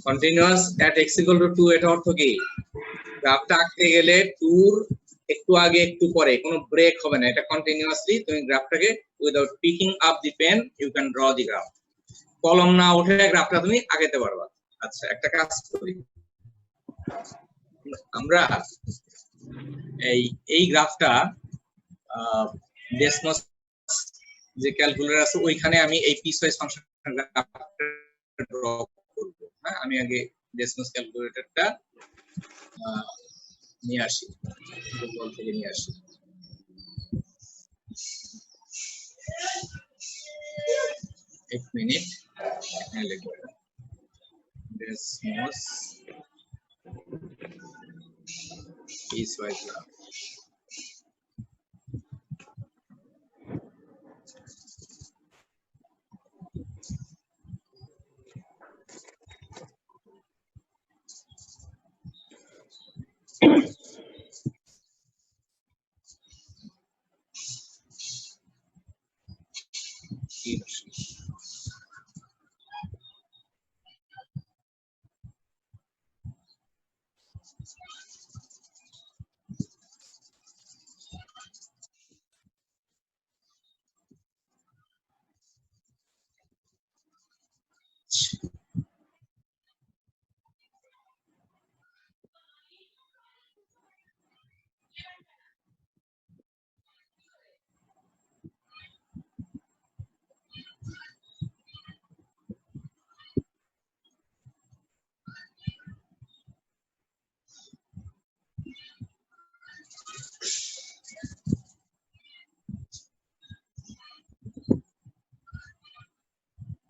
continuous at x equal to 2। এটা অর্থ কি? গ্রাফটা আঁকতে গেলে 2 একটু আগে একটু পরে কোনো ব্রেক হবে না, এটা কন্টিনিউয়াসলি তুমি গ্রাফটাকে without picking up the pen you can draw the graph. কলম না উঠে গ্রাফটা তুমি আগাতে পারবা। আচ্ছা একটা কাজ করি, আমরা এই গ্রাফটা ডেসমস যে ক্যালকুলেটর আছে ওইখানে আমি এই পিসওয়াইজ ফাংশনের গ্রাফটা ড্র করব। হ্যাঁ, আমি আগে ডেসমস ক্যালকুলেটরটা নিয়ে আসি, গুগল থেকে নিয়ে আসি। এক মিনিট, এখানে লিখব ডেসমস পিসওয়াইজ গ্রাফ।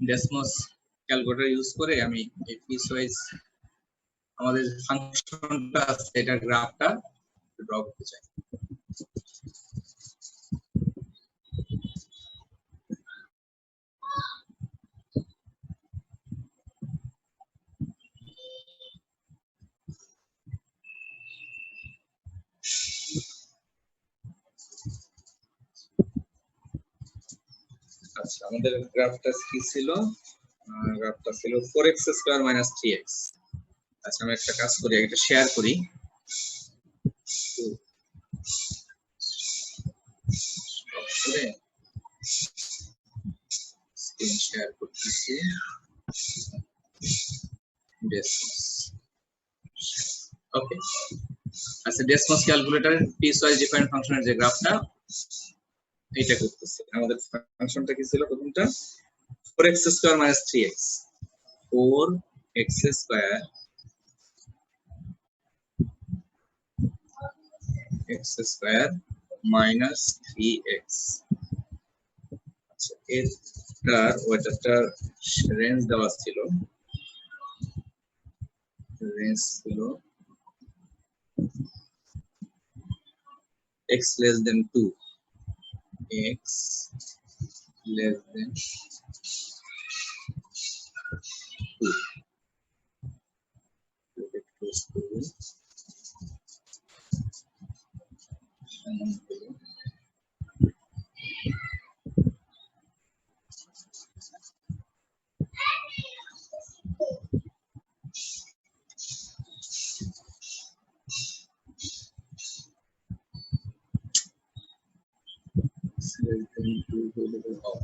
ডেসমস ক্যালকুলেটর ইউজ করে আমি এই পিসওয়াইজ আমাদের ফাংশনটা আছে এটার গ্রাফটা ড্র করতে চাই। আচ্ছা আমাদের গ্রাফটা কি ছিল? গ্রাফটা ছিল 4x স্কয়ার মাইনাস 3x। আচ্ছা আমি একটা কাজ করি, এটা শেয়ার করি। স্ক্রিন শেয়ার করতেছি। ওকে, আচ্ছা ডেসমস ক্যালকুলেটর পিসওয়াইজ ডিফারেন্ট ফাংশনের যে গ্রাফটা এটা করতেছে। আমাদের ফাংশনটা কি ছিল প্রথমটা? 4x square minus 3x, 4x square x square minus 3x। আচ্ছা এটার ওইটার রেঞ্জ দেওয়া ছিল, রেঞ্জ ছিল x less than 2, x less than 2,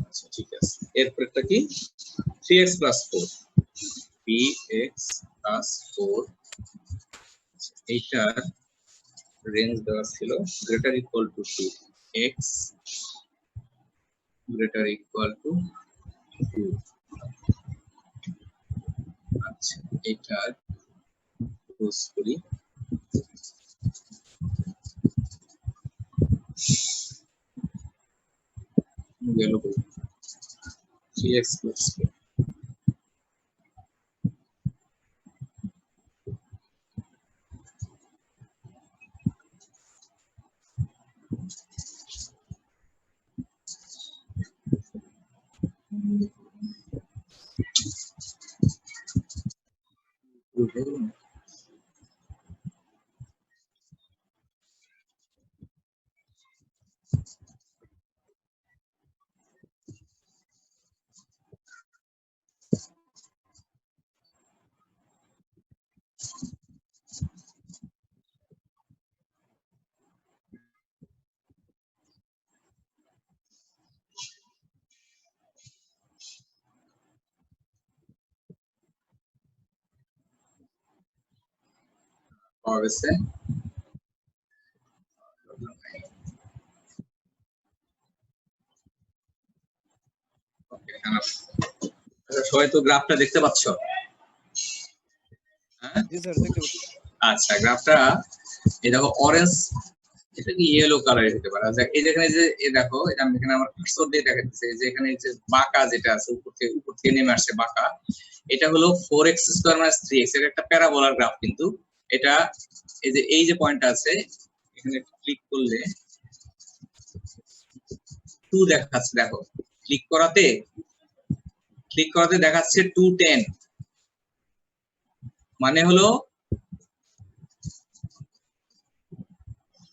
আচ্ছা ঠিক আছে, এরপরটা কি 3x plus 4 px plus 4 এইটার রেঞ্জ দেওয়া ছিল greater equal to 2 x greater equal to 2 আচ্ছা এটার ইউজ করি গেল 3x plus 4 পাওয়া গেছে। সবাই তো গ্রাফটা দেখতে পাচ্ছ? আচ্ছা গ্রাফটা এই দেখো অরেঞ্জ, এটা কি ইয়েলো কালারের হতে পারে। আচ্ছা এই যেখানে যে এই দেখো এটা আমি এখানে আমার কার্সর দিয়ে দেখাচ্ছি, যে এখানে যে বাঁকা যেটা আছে উপর থেকে নেমে আসছে বাঁকা, এটা হলো 4x স্কয়ার মাইনাস 3x এর একটা প্যারাবোলার গ্রাফ। কিন্তু এটা এই যে পয়েন্টটা আছে এখানে ক্লিক করলে 2 দেখাচ্ছে, দেখো ক্লিক করাতে দেখাচ্ছে 210, মানে হলো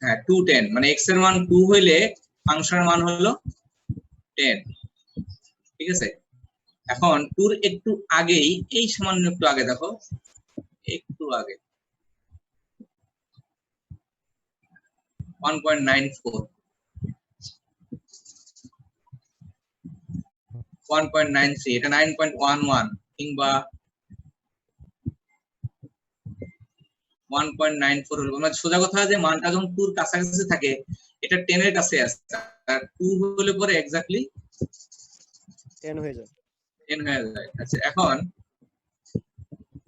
হ্যাঁ 210, মানে x এর মান 2 হইলে ফাংশনের মান হলো 10। ঠিক আছে, এখন 2 এর একটু আগেই, এই সামান্য একটু আগে দেখো, একটু আগে 1.94 1.93, এটা 9.11 কিংবা 1.94 হলো। মানে সোজা কথা যে মানটা যখন 2 এর কাছাকাছি থাকে এটা 10 এর কাছে আসে, আর 2 হলে পরে এক্স্যাক্টলি 10 হয়ে যায়। আচ্ছা এখন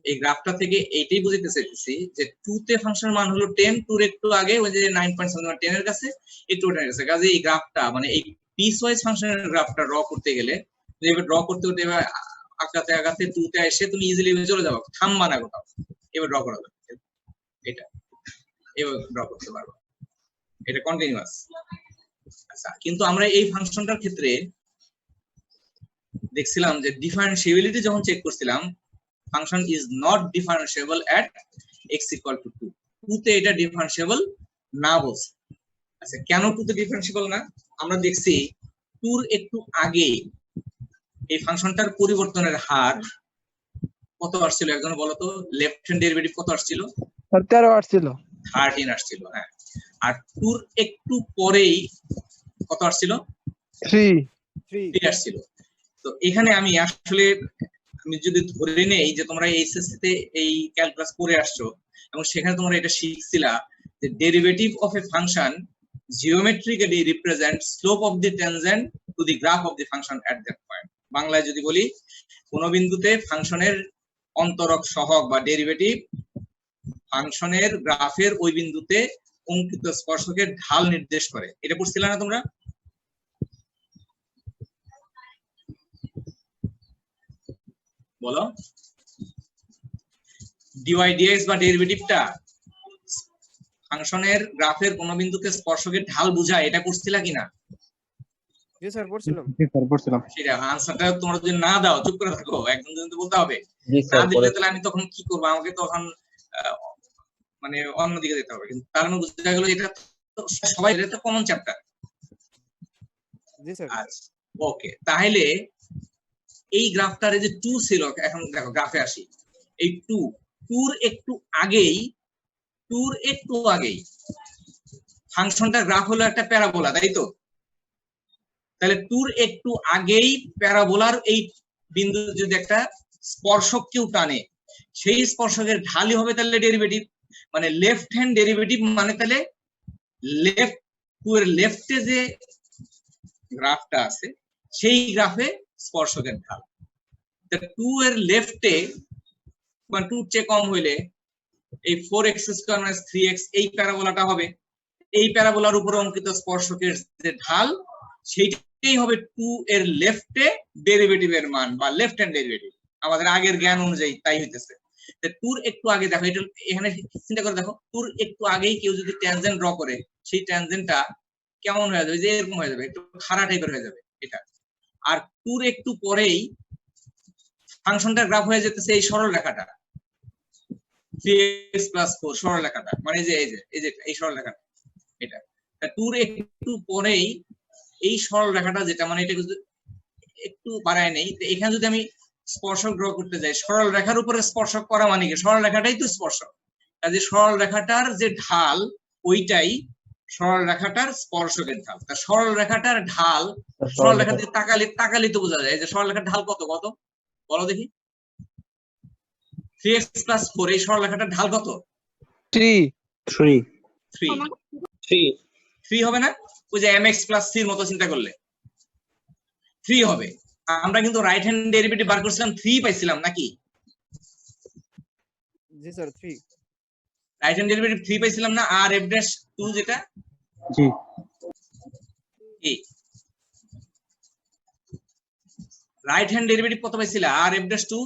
এই গ্রাফটা থেকে এইটাই বুঝাতে চাইতেছি যে 2 তে ফাংশনের মান হলো 10, 2 এর একটু আগে ওই যে 9.7 10 এর কাছে, একটু 10 এর কাছে। কাজে এই গ্রাফটা মানে এই পিস ওয়াইজ ফাংশনের গ্রাফটা ড্র করতে গেলে এবার ড্র করতে আগাতে 2 তে এসে তুমি ইজিলি চলে যাবে, থামবা না কোথাও, এবার ড্র করা যাবে। এটা এবার ড্র করতে পারবো, এটা কন্টিনিউয়াস। আচ্ছা কিন্তু আমরা এই ফাংশনটার ক্ষেত্রে দেখছিলাম যে ডিফারেন্সিবিলিটি যখন চেক করছিলাম, function is not differentiable at x equal to 2, 2 তে এটা ডিফারেন্সিয়েবল না বলছে। আচ্ছা কেন 2 তে ডিফারেন্সিয়েবল না? আমরা দেখছি 2 এর একটু আগে এই ফাংশনটার পরিবর্তনের হার কত আসছিল, একজন বলো তো, লেফট হ্যান্ড ডেরিভেটিভ কত আসছিল? 13 আসছিল, 13 আসছিল। হ্যাঁ, আর 2 এর একটু পরেই কত আসছিল? 3 আসছিল। তো এখানে আমি আসলে যদি ধরে নেই যে তোমরা এইচএসসি তে এই ক্যালকুলাস করে আসছো এবং সেখানে তোমরা এটা শিখছিলা যে derivative of A function geometrically represent slope of the tangent to the graph of the function at that point. বাংলায় যদি বলি, কোন বিন্দুতে ফাংশনের অন্তরক সহগ বা ডেরিভেটিভ ফাংশনের গ্রাফের ওই বিন্দুতে অঙ্কিত স্পর্শকের ঢাল নির্দেশ করে। এটা পড়ছিলা না তোমরা? বলো, ডিওয়াই ডিএক্স বা ডেরিভেটিভটা ফাংশনের গ্রাফের কোন বিন্দুতে স্পর্শকের ঢাল বোঝায়, এটা করছিলা কিনা? জি স্যার পড়ছিলাম। সেটা আনসারটা তোমরা যদি না দাও, চুপ করে থাকো, একদম কিন্তু বলতে হবে। না দিলে তাহলে আমি তখন কি করবো? আমাকে তখন মানে অন্যদিকে যেতে হবে। কিন্তু তার মানে বুঝতে গেল এটা তো সবাই, এটা তো কমন চ্যাপ্টার। জি স্যার। আচ্ছা ওকে, তাহলে এই গ্রাফটার যে 2 ছিল, এখন দেখো গ্রাফে আসি। এই 2 এর একটু আগেই ফাংশনটার গ্রাফ হলো একটা প্যারাবোলা, তাই তো? তাহলে টুর একটু আগেই প্যারাবোলার এই বিন্দু যদি একটা স্পর্শক কেউ টানে, সেই স্পর্শকের ঢালই হবে তাহলে ডেরিভেটিভ, মানে লেফট হ্যান্ড ডেরিভেটিভ, মানে তাহলে লেফট টু এর লেফটে যে গ্রাফটা আছে সেই গ্রাফে স্পর্শকের ঢাল। টু এর লেফটে মানে 2 চেয়ে কম হইলে এই 4x² - 3x এই প্যারাবোলাটা হবে, এই প্যারাবোলার উপরে অঙ্কিত স্পর্শকের যে ঢাল সেইটাই হবে 2 এর লেফটে ডেরিভেটিভের মান বা লেফট হ্যান্ড ডেরিভেটিভ। আমাদের আগের জ্ঞান অনুযায়ী তাই হইতেছে। টুর একটু আগে দেখো, এটা এখানে চিন্তা করে দেখো, টুর একটু আগেই কেউ যদি ট্যানজেন্ট ড্র করে, সেই ট্যানজেন্টটা কেমন হয়ে যাবে, যে এরকম হয়ে যাবে, একটু খাড়া টাইপের হয়ে যাবে এটা। আর টুর একটু পরেই ফাংশনটার গ্রাফ হয়ে যেতেছে এই সরল রেখাটা 3x + 4 সরল রেখাটা, মানে এই সরল রেখাটা এটা। টুর একটু পরেই এই সরল রেখাটা যেটা, মানে এটা একটু বাড়ায় নেই, এখানে যদি আমি স্পর্শক ড্র করতে যাই, সরল রেখার উপরে স্পর্শক করা মানে কি, সরল রেখাটাই তো স্পর্শক, কাজে সরল রেখাটার যে ঢাল ওইটাই সরল রেখাটার স্পর্শকের ঢাল। তা সরল রেখাটার ঢাল, সরল রেখা দিয়ে তাকালি তো বোঝা যায় যে সরল রেখার ঢাল কত কত বলো দেখি। 3x + 4 এই সরল রেখাটার ঢাল কত? 3 হবে না? ওই যে mx + c এর মতো চিন্তা করলে 3 হবে। আমরা কিন্তু রাইট হ্যান্ড ডেরিভেটিভ বার করছিলাম, 3 পাইছিলাম নাকি? জি স্যার 3। রাইট হ্যান্ড ডেরিভেটিভ 3 পাইছিলাম না? আর f'2 যেটা জি কি রাইট হ্যান্ড ডেরিভেটিভ কত পাইছিলা? আর f'2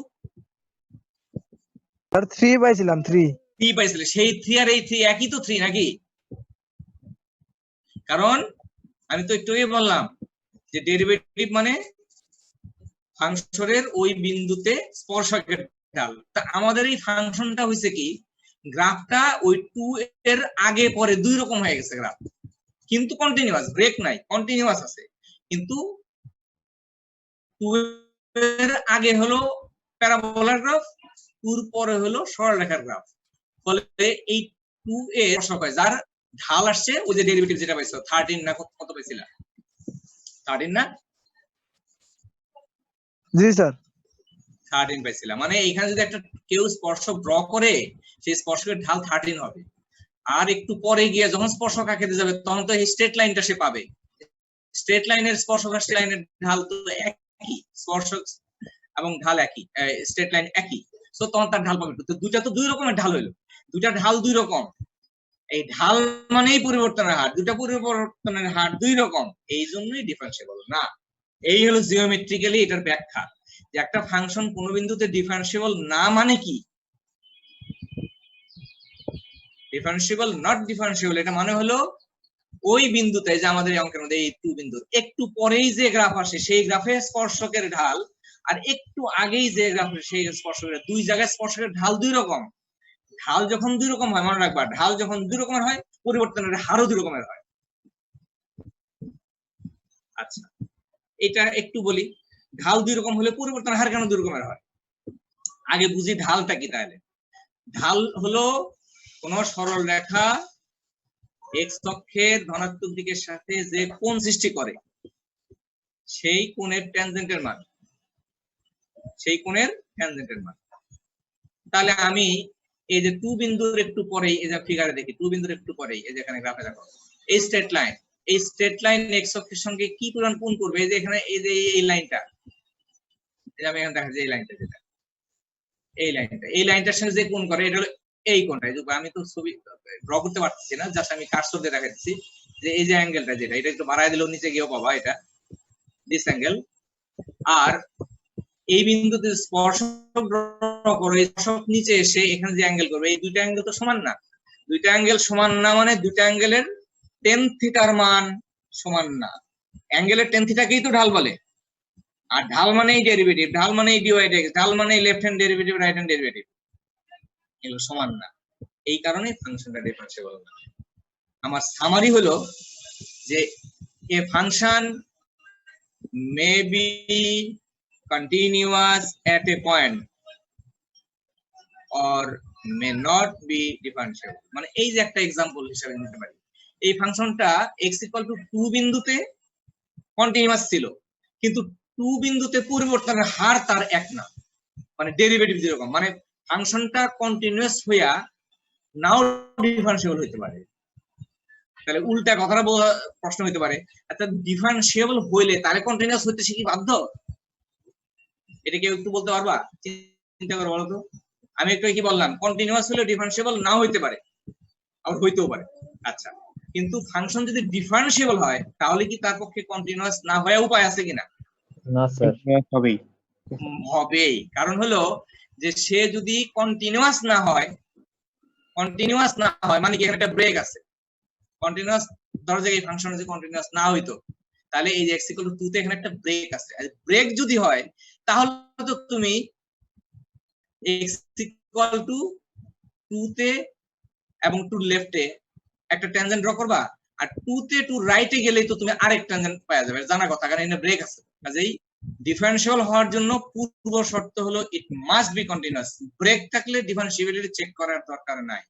স্যার 3 পাইছিলাম 3 পাইছিলে, সেই 3 আর এই 3 একই তো 3 নাকি? কারণ আমি তো একটু আগে বললাম যে ডেরিভেটিভ মানে ফাংশনের ওই বিন্দুতে স্পর্শকের ঢাল। তা আমাদের এই ফাংশনটা হইছে কি, গ্রাফটা ওই 2 এর আগে পরে দুই রকম হয়ে গেছে গ্রাফ, কিন্তু কন্টিনিউয়াস, ব্রেক নাই, কন্টিনিউয়াস আছে। কিন্তু 2 এর আগে হলো প্যারাবোলার গ্রাফ, 2 এর পরে হলো সরলরেখার গ্রাফ। ফলে এই 2 এর স্পর্শক হয়, যার ঢাল আসছে ওই যে ডেরিভেটিভ যেটা পাইছো 13 না কত পাইছিলা? 13 না? জি স্যার 13 পাইছিলাম। মানে এখানে যদি একটা কেউ স্পর্শক ড্র করে, সেই স্পর্শকের ঢাল 13 হবে। আর একটু পরে গিয়ে যখন স্পর্শক আঁকাতে যাবে তখন তো এই স্ট্রেট লাইনটা সে পাবে। স্ট্রেট লাইনের স্পর্শক আর স্ট্রেট লাইনের ঢাল তো একই, স্পর্শক এবং ঢাল একই, স্ট্রেট লাইন একই, সো তখন তার ঢাল পাবে। তো দুইটা তো দুই রকমের ঢাল হইলো, দুইটা ঢাল দুই রকম। এই ঢাল মানেই পরিবর্তনের হার, দুইটা পরিবর্তনের হার দুই রকম, এই জন্যই ডিফারেন্সিয়েবল না। এই হলো জিওমেট্রিক্যালি এটার ব্যাখ্যা, যে একটা ফাংশন কোন বিন্দুতে ডিফারেন্সিয়েবল না মানে কি, ডিফারেন্সিয়েবল নট ডিফারেন্সিয়েবল, এটা মানে হলো ওই বিন্দুতে, যে আমাদের এই অঙ্কের মধ্যে এই 2 বিন্দু একটু পরেই যে গ্রাফ আসে সেই গ্রাফে স্পর্শকের ঢাল, আর একটু আগেই যে গ্রাফ আসে সেই স্পর্শকের, দুই জায়গায় স্পর্শকের ঢাল দুই রকম। ঢাল যখন দুই রকম হয়, মনে রাখবা, ঢাল যখন দুই রকমের হয় পরিবর্তনের হারও দুই রকমের হয়। আচ্ছা, এটা একটু বলি, ঢাল দুই রকম হলে পরিবর্তনের হার কেন দুই রকমের হয়? আগে বুঝি ঢালটা কি। তাহলে ঢাল হলো কোন সরল রেখা এক্স অক্ষের ধনাত্মক দিকের সাথে যে কোণ সৃষ্টি করে সেই কোণের ট্যানজেন্টের মান, সেই কোণের ট্যানজেন্টের মান। তাহলে আমি এই যে 2 বিন্দুর একটু পরেই, এই যে ফিগারে দেখি 2 বিন্দুর একটু পরেই, এই যে এখানে গ্রাফে দেখো এই স্ট্রেট লাইন, এই স্ট্রেট লাইন এক্স অক্ষের সঙ্গে কি পরিমাণ কোণ করবে? এই যে এখানে এই যে এই লাইনটা, এই আমি এখানে দেখা যায় এই লাইনটা, যেটা এই লাইনটার সঙ্গে যে কোণ করে এটা হলো এই কোণটা। আমি তো ছবি ড্র করতে পারতেছি না, জাস্ট আমি কার্সর দিয়ে দেখাচ্ছি যে এই যে অ্যাঙ্গেলটা, যেটা এটা একটু বাড়ায় দিলেও নিচে গিয়েও পাবা, এটা দিস অ্যাঙ্গেল। আর এই বিন্দুতে স্পর্শক ড্র করে স্পর্শক নিচে এসে এখানে যে অ্যাঙ্গেল করবে, এই দুইটা অ্যাঙ্গেল তো সমান না। দুইটা অ্যাঙ্গেল সমান না মানে দুইটা অ্যাঙ্গেলের tan থিটার মান সমান না। অ্যাঙ্গেলের tan থিটাকেই তো ঢাল বলে। আর ঢাল মানেই ডেরিভেটিভ, ঢাল মানেই dy dx, ঢাল মানেই left hand derivative right hand derivative, এগুলো সমান না। এই কারণে ফাংশনটা ডিফারেন্সিয়েবল না। আমার সামারি হলো যে এ function may be continuous at a point or may not be differentiable, মানে এই যে একটা एग्जांपल হিসেবে নিতে পারি, এই ফাংশনটা x = 2 বিন্দুতে কন্টিনিউয়াস ছিল, কিন্তু টু বিন্দুতে পরিবর্তনের হার তার এক না, মানে ডেরিভেটিভ যেরকম, মানে ফাংশনটা কন্টিনিউয়াস হইয়া নাও ডিফারেন্সিয়েবল হইতে পারে। তাহলে উল্টা কথাটা প্রশ্ন হইতে পারে, আচ্ছা ডিফারেন্সিয়েবল হইলে তাহলে কন্টিনিউয়াস হইতে সে কি বাধ্য? এটা কেউ একটু বলতে পারবা? চিন্তা করে বলো তো। আমি একটু কি বললাম, কন্টিনিউয়াস হলে ডিফারেন্সিয়েবল নাও হইতে পারে, আবার হইতেও পারে। আচ্ছা, কিন্তু ফাংশন যদি ডিফারেন্সিয়েবল হয় তাহলে কি তার পক্ষে কন্টিনিউয়াস না হওয়ার উপায় আছে কিনা? না স্যার। হবেই। হবেই। কারণ হলো যে সে যদি কন্টিনিউয়াস না হয় মানে কি এখানে একটা ব্রেক আছে। কন্টিনিউয়াস ধরো যে এই ফাংশন যদি কন্টিনিউয়াস না হইতো তাহলে এই যে x = 2 তে এখানে একটা ব্রেক আছে। আর ব্রেক যদি হয় তাহলে তো তুমি x = 2 তে এবং টু লেফটে একটা ট্যানজেন্ট ড্র করবা, আর 2 তে টু রাইটে গেলেই তো তুমি আরেক ট্যানজেন্ট পাওয়া যাবে, জানা কথা, কারণ এখানে ব্রেক আছে। কাজেই ডিফারেন্সিয়েবল হওয়ার জন্য পূর্ব শর্ত হলো it must be continuous. Break থাকলে ডিফারেন্সিবিলিটি চেক করার দরকার নাই।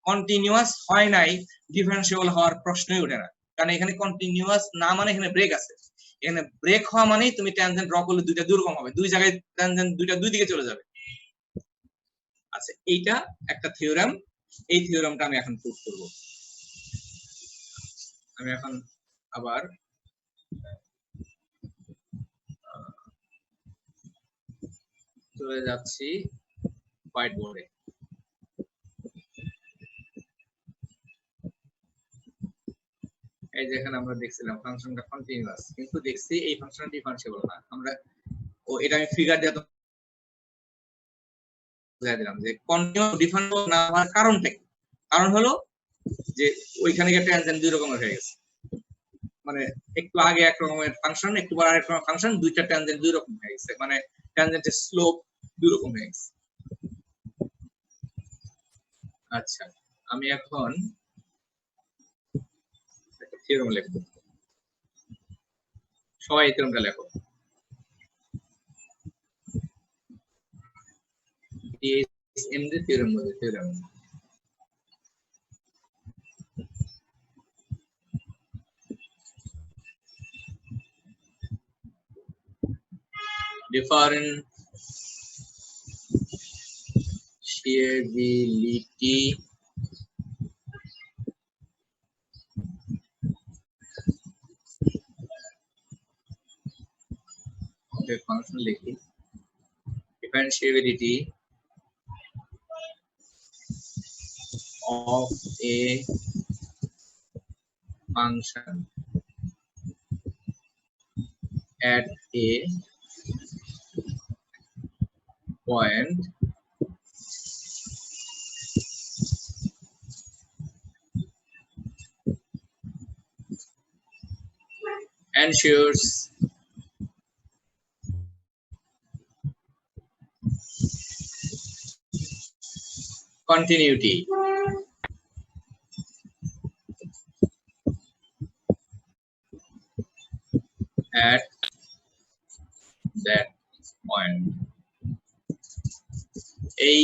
কন্টিনিউয়াস হয় নাই, ডিফারেন্সিয়েবল হওয়ার প্রশ্নই ওঠে না, কারণ এখানে কন্টিনিউয়াস না মানে এখানে ব্রেক আছে। এখানে ব্রেক হওয়া মানেই তুমি ট্যানজেন্ট ড্র করলে দুইটা দুই রকম হবে, দুই জায়গায় ট্যানজেন্ট দুইটা দুই দিকে চলে যাবে। আচ্ছা, এইটা একটা থিওরেম। এই থিওরেমটা আমি এখন প্রুফ করব। আমি এখন আবার চলে যাচ্ছি হোয়াইট বোর্ডে। এই যেখানে আমরা দেখছিলাম ফাংশনটা কন্টিনিউয়াস, কিন্তু দেখছি এই ফাংশনটা ডিফারেন্সিয়েবল না। আমরা এটা আমি ফিগার দিয়ে বুঝাই দিলাম যে কন্টিনিউয়াস ডিফারেন্সিয়েবল না হওয়ার কারণটা কি। কারণ হলো যে ওইখানে গিয়ে ট্যানজেন্ট দুই রকমের হয়ে গেছে, মানে একটু আগে এক রকমের ফাংশন, একটু পরে আরেক রকমের ফাংশন, দুইটা ট্যানজেন্ট দুই রকম হয়ে গেছে, মানে ট্যানজেন্টের স্লোপ দুই রকম হয়ে গেছে। আচ্ছা, আমি এখন একটা থিওরেম লিখব। সবাই থিওরেমটা লেখো। DSMD থিওরেম বলে থিওরেম। Differentiability the function লিখি, differentiability of a function at a point ensures continuity at that point. এই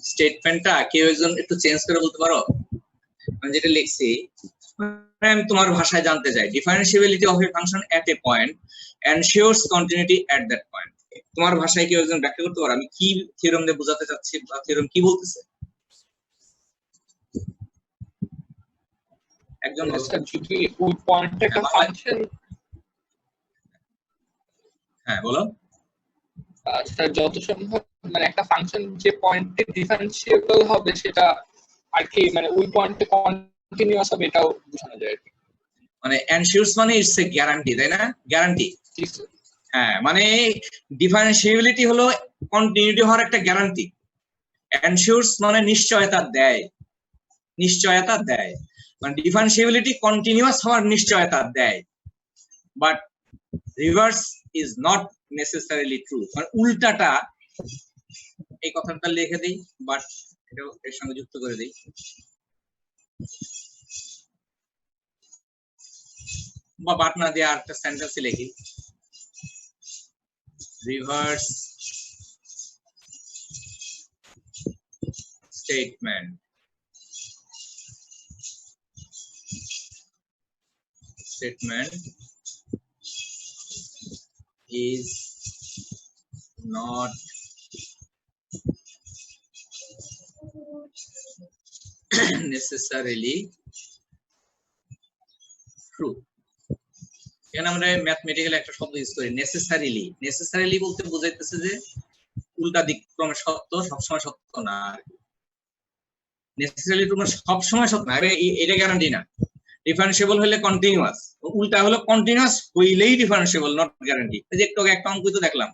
স্টেটমেন্টটা কেউ একজন একটু চেঞ্জ করে বলতে পারো? আমি যেটা লিখছি আমি তোমার ভাষায় জানতে চাই, differentiability of A function at A point ensures continuity at that point. তোমার ভাষায় কেউ একজন ব্যাখ্যা করতে পারো আমি কি থিওরেম দিয়ে বোঝাতে চাচ্ছি বা থিওরেম কি বলতেছে? একজন যদি ওই পয়েন্টে একটা ফাংশন, হ্যাঁ বলো। স্যার যত সম্ভব মানে একটা ফাংশন যে পয়েন্টে ডিফারেন্সিয়েবল হবে সেটা আর কি, মানে ওই পয়েন্টে কন্টিনিউয়াস হবে এটাও বোঝানো যায় আর কি। মানে এনশিওরস মানে ইটস এ গ্যারান্টি, তাই না? গ্যারান্টি। হ্যাঁ, মানে ডিফারেন্সিবিলিটি হলো কন্টিনিউটি হওয়ার একটা গ্যারান্টি। এনশিওরস মানে নিশ্চয়তা দেয়, নিশ্চয়তা দেয়, মানে ডিফারেন্সিবিলিটি কন্টিনিউয়াস হওয়ার নিশ্চয়তা দেয়, but reverse is not necessarily true. মানে উল্টাটা, এই কথাটা লিখে দেই বাট এটাও এর সঙ্গে যুক্ত করে দেই। বা বাট না দিয়ে আরেকটা সেন্টেন্স লিখি, reverse statement is not necessarily true. এখানে আমরা ম্যাথমেটিক্যাল একটা শব্দ ইউজ করি নেসেসারিলি বলতে বোঝাইতেছে যে উল্টা দিক ক্রমে সত্য সবসময় সত্য না। নেসেসারিলি তোমার সবসময় সত্য না, এটা গ্যারান্টি না। ডিফারেন্সিয়েবল হলে কন্টিনিউয়াস, উল্টা হলো কন্টিনিউয়াস হইলেই ডিফারেন্সিয়েবল, নট গ্যারান্টি। এই যে একটু একটা অঙ্ক তো দেখলাম,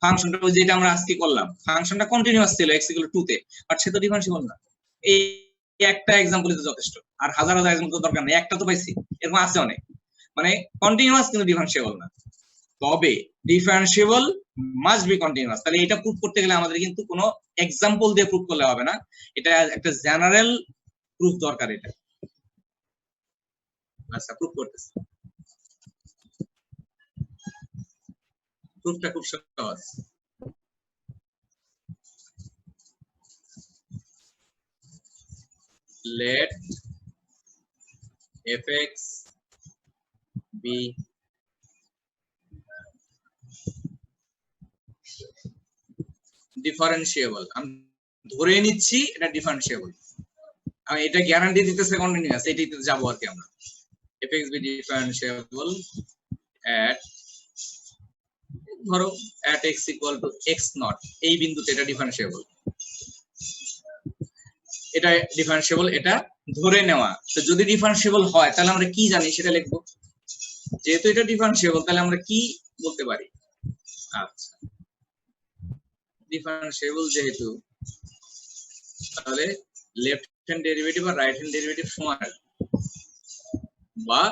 ফাংশনটা যেটা আমরা আজকে করলাম, ফাংশনটা কন্টিনিউয়াস ছিল x = 2 তে, বাট সে তো ডিফারেন্সিয়েবল না। এই একটা एग्जांपल তো যথেষ্ট, আর হাজার হাজার एग्जांपल তো দরকার নেই, একটা তো পাইছি, এরকম আছে অনেক। মানে কন্টিনিউয়াস কিন্তু ডিফারেন্সিয়েবল না, তবে ডিফারেন্সিয়েবল মাস্ট বি কন্টিনিউয়াস। তাহলে এটা প্রুফ করতে গেলে আমাদের কিন্তু কোনো एग्जांपल দিয়ে প্রুফ করলে হবে না, এটা একটা জেনারেল প্রুফ দরকার। এটা আচ্ছা, প্রুফ করতেছি, প্রুফটা খুব সহজ। let fx be differentiable. আমি ধরে নিচ্ছি এটা ডিফারেন্সিয়েবল, আমি এটা গ্যারান্টি দিতেছে কন্টিনিউয়াস, এটাইতে যাবো আর কি আমরা। fx be ডিফারেন্সিয়েবল at, ধরো at x = x0, এই বিন্দুতে এটা ডিফারেন্সিয়েবল, এটা ডিফারেন্সিয়েবল, এটা ধরে নেওয়া। তো যদি ডিফারেন্সিয়েবল হয় তাহলে আমরা কি জানি সেটা লিখবো। যেহেতু এটা ডিফারেন্সিয়েবল তাহলে আমরা কি বলতে পারি? আচ্ছা, ডিফারেন্সিয়েবল যেহেতু, তাহলে লেফট হ্যান্ড ডেরিভেটিভ আর রাইট হ্যান্ড ডেরিভেটিভ সমান, বা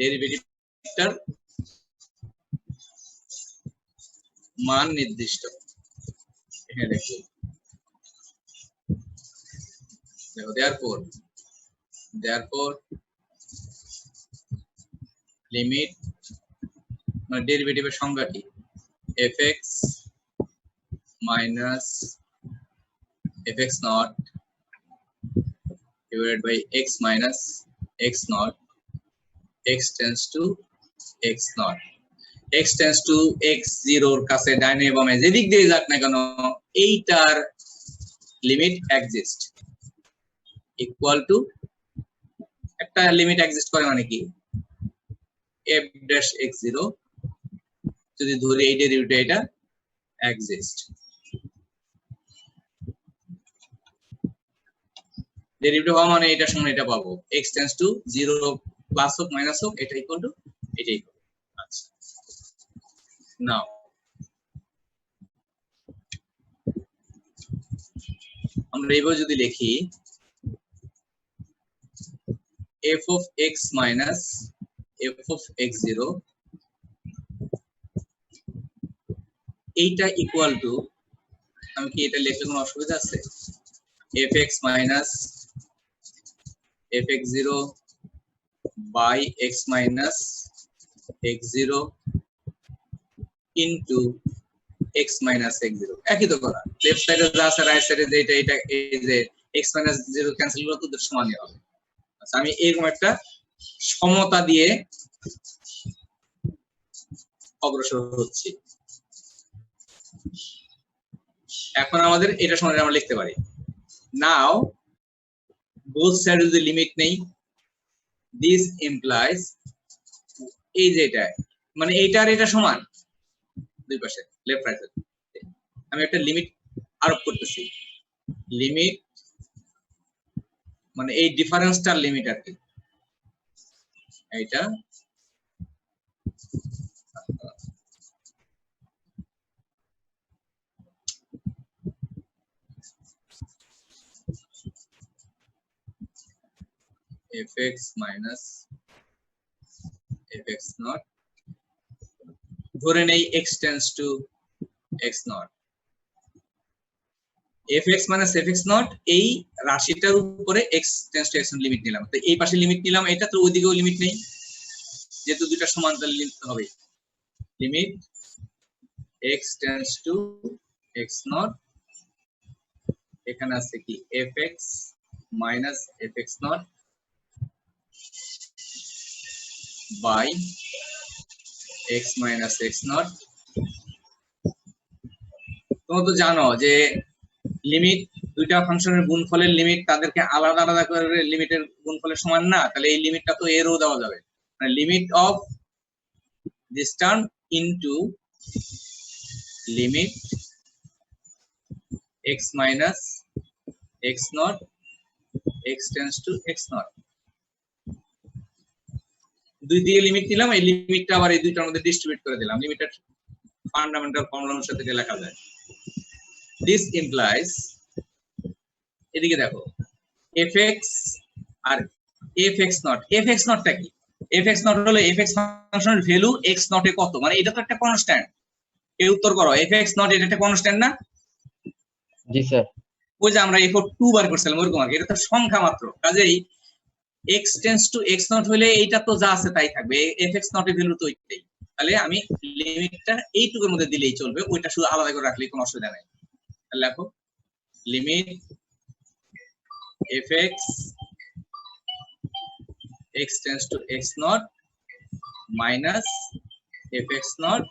ডেরিভেটিভটার মান নির্দিষ্ট। এখানে দেখো, therefore লিমিট, মানে ডেরিভেটিভের সংজ্ঞা কি? fx minus fx0 divided by x minus x0, x tends to x0, x tends to x0 এর কাছে ডাইনে বামে যেদিক দিয়ে যাক না কেন, এইটার লিমিট এক্সিস্ট, ইকুয়াল টু একটা লিমিট এক্সিস্ট করে মানে কি, f dash x0 যদি ধরি এই ডেরিভেটিভ এটা এক্সিস্ট। ডেরিভেটিভ হওয়া মানে এটার সমান এটা পাবো, x tends to 0 প্লাস হোক মাইনাস হোক, এটা ইকুয়াল টু এটা ইকুয়াল। আচ্ছা, নাও আমরা এইভাবে যদি লিখি f of x minus f of x0, এইটা ইকুয়াল টু, আমি কি এটা লিখলে কোনো অসুবিধা আছে? fx minus fx0 by x minus x0 into x minus x0, একই তো করা। লেফট সাইডে যা আছে রাইট সাইডে যে এটা এই যে x minus 0 ক্যান্সেল করলে তো সমানই হবে। আচ্ছা, আমি এরকম একটা সমতা দিয়ে অগ্রসর হচ্ছি। এখন আমাদের এটা সমান আমরা লিখতে পারি, নাও বোথ সাইড যদি লিমিট নেই, দিস ইমপ্লাইজ, এই যে এটা মানে এইটা আর এটা সমান, দুই পাশে লেফট রাইট, আমি একটা লিমিট আরোপ করতেছি, লিমিট মানে এই ডিফারেন্সটার লিমিট আর কি, এইটা fx minus fx0, ধরে নেই x tends to x0, fx minus fx0 এই রাশিটার উপরে x tends to x0 limit নিলাম, তো এই পাশে লিমিট নিলাম, এটা তো ওইদিকেও লিমিট নেই, যেহেতু দুইটা সমান্তরাল লিখতে হবে, limit x tends to x0, এখানে আছে কি fx minus fx0 by x minus x naught। তোমরা তো জানো যে লিমিট দুইটা ফাংশনের গুণফলের লিমিট তাদেরকে আলাদা আলাদা করে লিমিটের গুণফলের সমান না, তাহলে এই লিমিটটা তো এরও দেওয়া যাবে, মানে limit of this term into limit x minus x naught x tends to x naught। দুই দিয়ে লিমিট নিলাম, এই লিমিটটা আবার এই দুইটার মধ্যে ডিস্ট্রিবিউট করে দিলাম, লিমিটের ফান্ডামেন্টাল ফর্মুলা অনুসারে থেকে লেখা যায়। দিস ইমপ্লাইজ, এদিকে দেখো fx আর fx naught। fx naught টা কি? fx naught হলো fx ফাংশনের ভ্যালু x naught এ কত, মানে এটা তো একটা কনস্ট্যান্ট। এই উত্তর করো, fx naught এটা একটা কনস্ট্যান্ট না? জি স্যার। ওই যে আমরা f 2 বার করছিলাম ওরকম আর কি, এটা তো সংখ্যা মাত্র, কাজেই x tends to x naught হলে এইটা তো যা আছে তাই থাকবে, fx naught এর ভ্যালু তো ওইটাই। তাহলে আমি লিমিটটা এইটুকুর মধ্যে দিলেই চলবে, ওইটা শুধু আলাদা করে রাখলেই কোনো অসুবিধা নাই। তাহলে দেখো limit fx x tends to x naught minus fx naught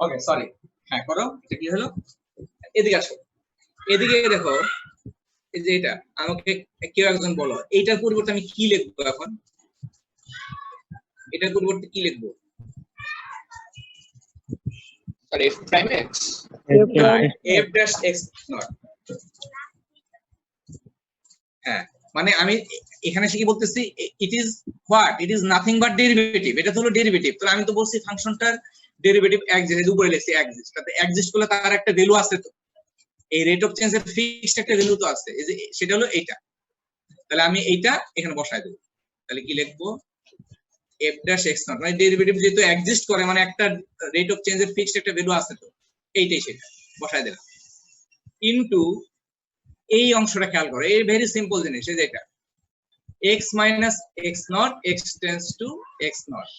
okay sorry, হ্যাঁ করো, এটা কি হলো? এদিকে আসো, এদিকে দেখো, এই যে এটা আমাকে কেউ একজন বলো এইটার পরিবর্তে আমি কি লিখবো এখন? এটার পরিবর্তে কি লিখবো? Sir f prime x f dash x naught। হ্যাঁ, মানে আমি এখানে কি বলতেছি, it is what, it is nothing but derivative. এটা তো হলো ডেরিভেটিভ, তাহলে আমি তো বলছি ফাংশনটার ডেরিভেটিভ এক্সিস্ট, উপরে লিখছি এক্সিস্ট, তাতে এক্সিস্ট করলে তার একটা ভ্যালু আছে, তো এই রেট অফ চেঞ্জ এর ফিক্সড একটা ভ্যালু তো আছে, এই যে সেটা হলো এইটা। তাহলে আমি এইটা এখানে বসায় দেব, তাহলে কি লিখবো? f dash x naught, মানে ডেরিভেটিভ যেহেতু এক্সিস্ট করে মানে একটা রেট অফ চেঞ্জ এর ফিক্সড একটা ভ্যালু আছে, তো এইটাই সেটা বসায় দিলাম ইনটু এই অংশটা খেয়াল করো, এই ভেরি সিম্পল জিনিস, এই যে এটা x minus x naught x tends to x naught।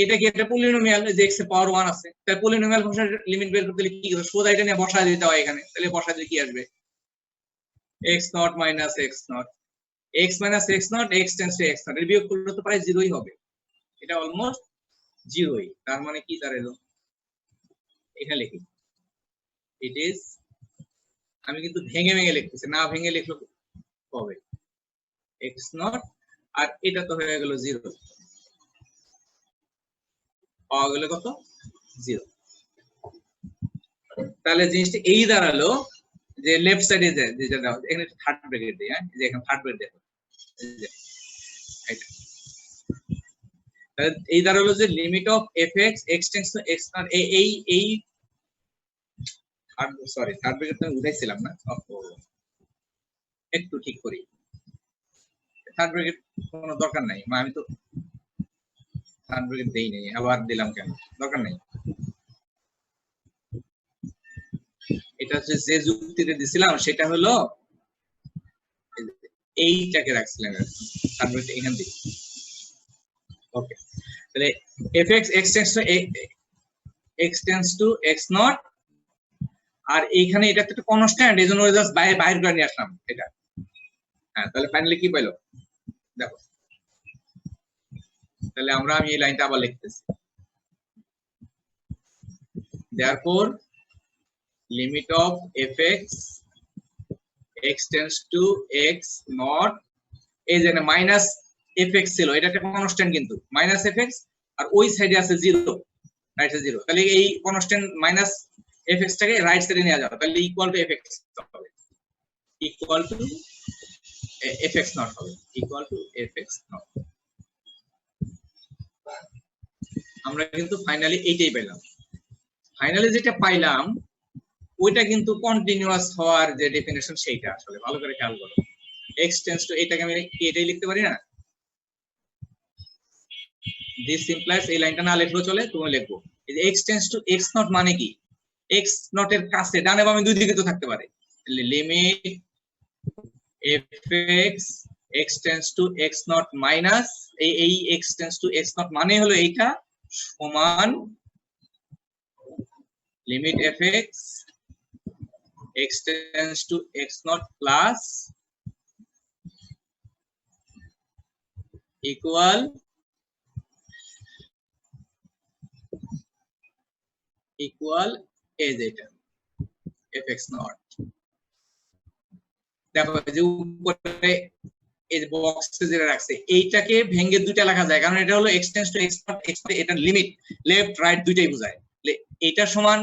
এটা কি একটা পলিনোমিয়াল, যে x এর পাওয়ার 1 আছে, তাই পলিনোমিয়াল ফাংশনের লিমিট বের করতে কি করতে সোজা এটা নিয়ে বসায় দিতে হয় এখানে, তাহলে বসায় দিলে কি আসবে? x naught minus x naught x minus x naught x tends to x naught, এর বিয়োগ করলে তো প্রায় জিরোই হবে, এটা অলমোস্ট জিরোই। তার মানে কি দাঁড়ালো? এখানে লিখি ইট ইজ, আমি কিন্তু ভেঙে ভেঙে লিখতেছি, না ভেঙে লিখলো হবে x naught, আর এটা তো হয়ে গেল 0, পাওয়া গেল কত? 0। তাহলে জিনিসটা এই দাঁড়ালো যে লেফট সাইডে যেটা দাও, এখানে থার্ড ব্র্যাকেট দিই, হ্যাঁ, যে এখানে থার্ড ব্র্যাকেট দেখো, তাহলে এই দাঁড়ালো যে limit of fx x tends to x naught, এই সরি থার্ড ব্র্যাকেট আমি উঠাইছিলাম না, একটু ঠিক করি, থার্ড ব্র্যাকেট কোনো দরকার নাই, আমি তো থার্ড ব্র্যাকেট দেই নাই, আবার দিলাম কেন, দরকার নাই। এটা হচ্ছে যে যুক্তিতে দিছিলাম সেটা হলো এইটাকে রাখছিলাম থার্ড ব্র্যাকেট এখান থেকে। ওকে, তাহলে fx x tends to x naught, আর এইখানে এটা একটা কনস্ট্যান্ট, এইজন্য জাস্ট বাইরে করে নিয়ে আসলাম এটা। হ্যাঁ, তাহলে ফাইনালি কি পাইলো দেখো, তাহলে আমি এই লাইনটা আবার লিখতেছি, therefore limit of fx x tends to x naught, এই যে মাইনাস fx ছিল, এটা একটা কনস্ট্যান্ট কিন্তু মাইনাস fx, আর ওই সাইডে আছে 0, রাইট সাইডে 0, তাহলে এই কনস্ট্যান্ট মাইনাস fx টাকে রাইট সাইডে নিয়ে যাও, তাহলে ইকুয়াল টু fx হবে, ইকুয়াল টু fx naught হবে, ইকুয়াল টু fx naught। আমরা কিন্তু ফাইনালি এইটাই পেলাম। ফাইনালি যেটা পাইলাম ওইটা কিন্তু কন্টিনিউয়াস হওয়ার যে ডেফিনিশন সেইটা, আসলে ভালো করে খেয়াল করো, x tends to, এটাকে আমি এটাই লিখতে পারি না, দিস ইমপ্লাইজ, এই লাইনটা না লিখলেও চলে, তুমি লিখবো এই যে x tends to x naught মানে কি, x naught এর কাছে ডানে বামে দুই দিকে তো থাকতে পারে, limit fx x tends two x not minus এই x tends two x not মানে হলো এইটা সমান limit fx x tends two x not plus equal এই যেটা fx নট। দেখো যে উপরে এই বক্সে যেটা রাখছে এইটাকে ভেঙে দুইটা লেখা যায়, কারণ এটা হলো x tends two x not, x এটা লিমিট লেফট রাইট দুইটাই বোঝায়। এইটা সমান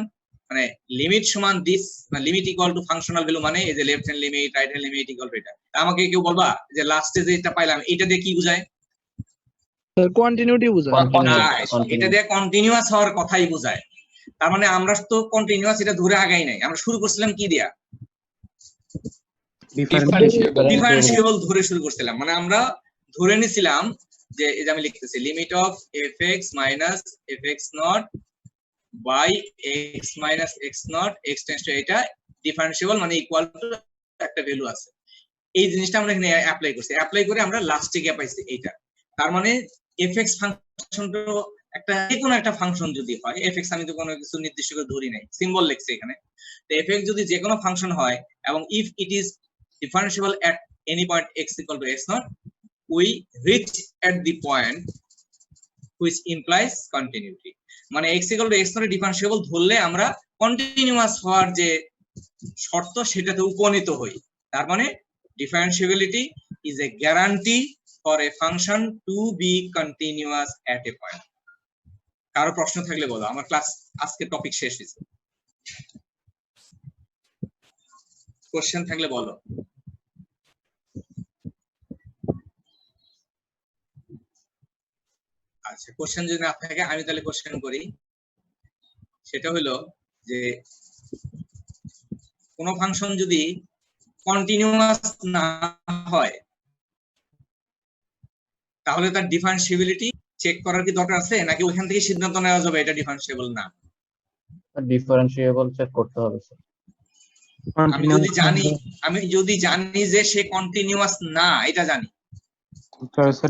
মানে লিমিট সমান দিস, মানে limit equal to functional value, মানে এই যে left hand limit right hand limit equal to এটা। আমাকে কেউ বলবা যে লাস্টে যেটা পাইলাম এটা দিয়ে কি বোঝায়? কন্টিনিউটি বোঝায়। এটা দিয়ে কন্টিনিউয়াস হওয়ার কথাই বোঝায়। তার মানে আমরা তো কন্টিনিউয়াস এটা ধরে আগাই নাই, আমরা শুরু করছিলাম কি দিয়া? ডিফারেন্সিয়েবল ধরে শুরু করছিলাম, মানে আমরা ধরে নিছিলাম যে এই যে আমি লিখতেছি limit of fx minus fx not by x minus x not x tends to এটা ডিফারেন্সিয়েবল মানে ইকুয়াল টু একটা ভ্যালু আছে। এই জিনিসটা আমরা এখানে অ্যাপ্লাই করছি, অ্যাপ্লাই করে আমরা লাস্টে গিয়ে পাইছি এইটা। তার মানে fx ফাংশনটা একটা যে কোনো একটা ফাংশন যদি হয়, fx আমি তো কোনো কিছু নির্দিষ্ট করে ধরি নাই, সিম্বল লিখছি এখানে। তো fx যদি যে কোনো ফাংশন হয় এবং if it is differentiable at any point x equal to x naught, we reach at the point which implies continuity. মানে x equal to x naught differentiable ধরলে আমরা কন্টিনিউয়াস হওয়ার যে শর্ত সেটাতে উপনীত হই। তার মানে differentiability is a guarantee for a function to be continuous at a point. কারো প্রশ্ন থাকলে বলো, আমার ক্লাস আজকে টপিক শেষ হয়েছে। কোশ্চেন থাকলে বলো। আচ্ছা, কোশ্চেন যদি না থাকে আমি তাহলে কোশ্চেন করি। সেটা হলো যে কোন ফাংশন যদি কন্টিনিউয়াস না হয় তাহলে তার ডিফারেন্সিবিলিটি চেক করার কি দরকার আছে, নাকি ওখান থেকে সিদ্ধান্ত নেওয়া যাবে এটা ডিফারেন্সিয়েবল না? ডিফারেন্সিয়েবল চেক করতে হবে স্যার। আমি যদি জানি যে সে কন্টিনিউয়াস না, এটা জানি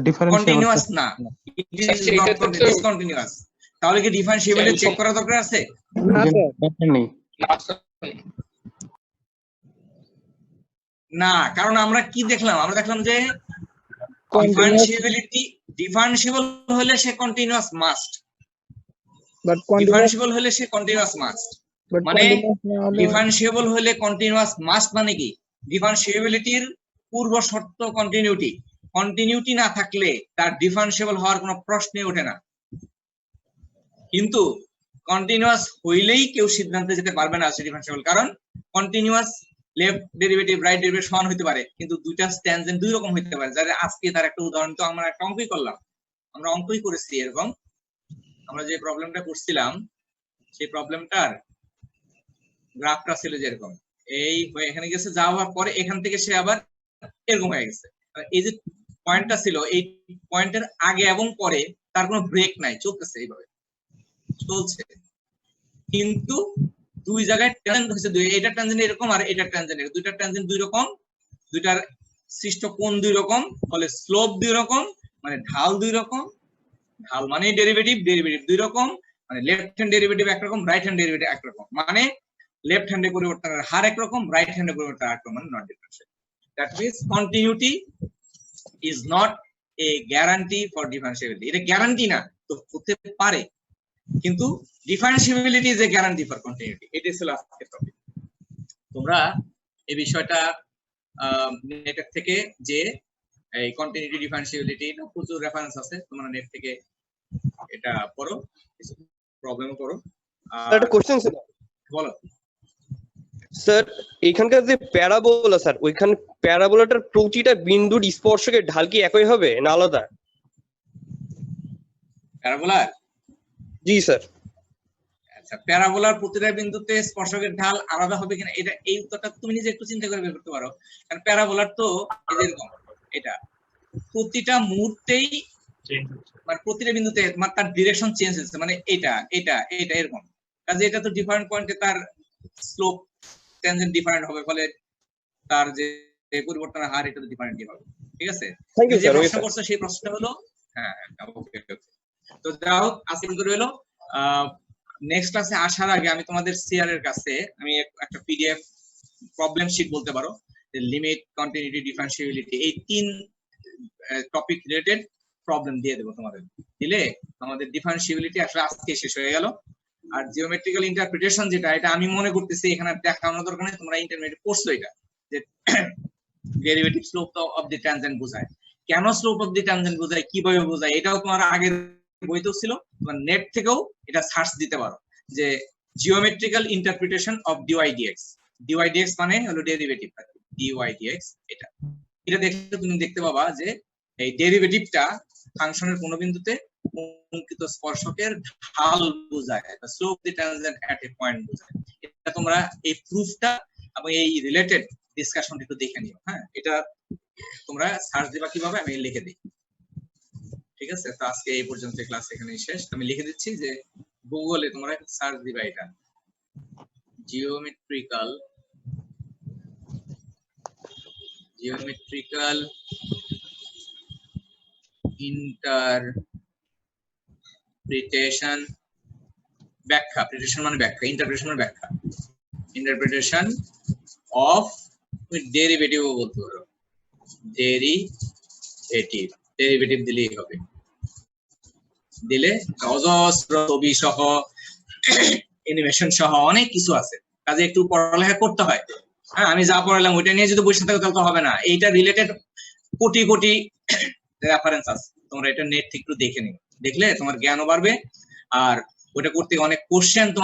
ডিফারেন্সিয়েবল কন্টিনিউয়াস না, ইট ইজ নট ডিসকন্টিনিউয়াস, তাহলে কি ডিফারেন্সিবিলিটি চেক করা দরকার আছে? না স্যার, নেই। না, কারণ আমরা কি দেখলাম? আমরা দেখলাম যে ডিফারেন্সিয়েবল হলে সে কন্টিনিউয়াস মাস্ট, বাট ডিফারেন্সিয়েবল হলে সে কন্টিনিউয়াস মাস্ট। মানে ডিফারেন্সিয়েবল হলে কন্টিনিউয়াস মাস্ট মানে কি? ডিফারেন্সিয়েবিলিটির পূর্ব শর্ত কন্টিনিউটি, কন্টিনিউটি না থাকলে তার ডিফারেন্সিয়েবল হওয়ার কোনো প্রশ্নই ওঠে না। কিন্তু কন্টিনিউয়াস হইলেই কেউ সিদ্ধান্তে যেতে পারবে না সে ডিফারেন্সিয়েবল, কারণ continuous left derivative right derivative সমান হতে পারে, কিন্তু দুইটা ট্যানজেন্ট দুই রকম হতে পারে। যারা আজকে তার একটা উদাহরণ, তো আমরা একটা অঙ্কই করলাম, আমরা অঙ্কই করেছি এরকম। আমরা যে প্রবলেমটা করছিলাম সেই প্রবলেমটার গ্রাফটা ছিল যেরকম, এই এখানে গেছে, যাওয়ার পরে এখান থেকে সে আবার এরকম হয়ে গেছে। এই যে পয়েন্টটা ছিল, এই পয়েন্টের আগে এবং পরে তার কোনো ব্রেক নাই, চলতেছে এইভাবে চলছে, কিন্তু দুই জায়গায় ট্যানজেন্ট হচ্ছে দুই, এটা ট্যানজেন্ট এরকম আর এটা ট্যানজেন্ট এরকম, দুইটা ট্যানজেন্ট দুই রকম, দুইটার সৃষ্ট কোণ দুই রকম, ফলে স্লোপ দুই রকম, মানে ঢাল দুই রকম, ঢাল মানে ডেরিভেটিভ, ডেরিভেটিভ দুই রকম, মানে লেফট হ্যান্ড ডেরিভেটিভ একরকম, রাইট হ্যান্ড ডেরিভেটিভ একরকম, মানে লেফট হ্যান্ডে পরিবর্তনের হার একরকম, রাইট হ্যান্ডে পরিবর্তন একরকম, মানে not differentiable. That means continuity is not a guarantee for differentiability. এটা গ্যারান্টি না, তো হতে পারে, কিন্তু differentiability is a guarantee for continuity. এটাই ছিল আজকের টপিক। তোমরা এই বিষয়টা নেট থেকে যে এই কন্টিনিউটি ডিফারেন্সিবিলিটি প্রচুর রেফারেন্স আছে, তোমরা নেট থেকে এটা পড়ো, প্রবলেম করো। একটা কোশ্চেন ছিল, বলো স্যার। এখানকার যে প্যারাবোলা স্যার, ওইখানে প্যারাবোলাটার প্রতিটা বিন্দুর স্পর্শকের ঢাল কি একই হবে না আলাদা? প্যারাবোলার? জি স্যার। আচ্ছা, প্যারাবোলার প্রতিটা বিন্দুতে স্পর্শকের ঢাল আলাদা হবে কিনা, এটা এই উত্তরটা তুমি নিজে একটু চিন্তা করে বের করতে পারো। কারণ প্যারাবোলার তো এরকম, এটা প্রতিটা মুহূর্তেই মানে প্রতিটা বিন্দুতে মানে তার ডিরেকশন চেঞ্জ হচ্ছে, মানে এটা এটা এটা এরকম, কাজে এটা তো ডিফারেন্ট পয়েন্টে তার স্লোপ ট্যানজেন্ট ডিফারেন্ট হবে, ফলে তার যে পরিবর্তনের হার এটা তো ডিফারেন্টই হবে। ঠিক আছে? থ্যাংক ইউ তুমি যে স্যার। ওকে প্রশ্ন স্যার। করছো সেই প্রশ্নটা হলো, হ্যাঁ ওকে ওকে। তো যাই হোক, আজকে করে হলো নেক্সট ক্লাসে আসার আগে আমি তোমাদের সিআর এর কাছে আমি একটা পিডিএফ প্রবলেম শিট বলতে পারো, লিমিট, কন্টিনিউটি, ডিফারেন্সিয়েবিলিটি, এই 3 টপিক রিলেটেড প্রবলেম দিয়ে দেবো তোমাদের। দিলে আমাদের ডিফারেন্সিয়েবিলিটি আসলে আজকে শেষ হয়ে গেল। আর জিওমেট্রিক্যাল ইন্টারপ্রিটেশন যেটা, এটা আমি মনে করতেছি এখানে দেখানোর দরকার নেই, তোমরা ইন্টারমিডিয়েট পড়ছো এটা, যে derivative slope of the tangent বোঝায়। কেন স্লোপ অফ দি ট্যানজেন্ট বোঝায়, কিভাবে বোঝায়, এটাও তোমার আগের বইতেও ছিল, তোমার নেট থেকেও এটা সার্চ দিতে পারো, যে geometrical interpretation of dy dx. Dy dx মানে হলো ডেরিভেটিভ, ডিওয়াই ডিএক্স। এটা দেখলে তুমি দেখতে পাবা যে এই ডেরিভেটিভটা ফাংশনের কোন বিন্দুতে অঙ্কিত স্পর্শকের ঢাল বোঝায়, স্লোপ দি ট্যানজেন্ট এট এ পয়েন্ট বোঝায়। এটা তোমরা এই প্রুফটা এবং এই রিলেটেড ডিসকাশনটা একটু দেখে নিও। হ্যাঁ, এটা তোমরা সার্চ দিবা কিভাবে, আমি লিখে দিই। ঠিক আছে? তো আজকে এই পর্যন্ত ক্লাস এখানেই শেষ। আমি লিখে দিচ্ছি যে গুগলে তোমরা সার্চ দিবা এটা, জিওমেট্রিক্যাল ইন্টারপ্রিটেশন ব্যাখ্যা, প্রিটেশন মানে ব্যাখ্যা, ইন্টারপ্রিটেশন মানে ব্যাখ্যা, ইন্টারপ্রিটেশন অফ ডেরিভেটিভ বলতে পারো, ডেরিভেটিভ দিলেই হবে। দিলে অজস্র ছবি সহ অ্যানিমেশন সহ অনেক কিছু আছে, কাজে একটু পড়ালেখা করতে হয়। হ্যাঁ, আমি যা পড়ালাম ওইটা নিয়ে যদি বসে থাকো তাহলে তো হবে না, এইটা রিলেটেড কোটি কোটি রেফারেন্স আছে, তোমরা এটা নেট থেকে একটু দেখে নিও, দেখলে তোমার জ্ঞানও বাড়বে। আর ওটা করতে অনেক কোশ্চেন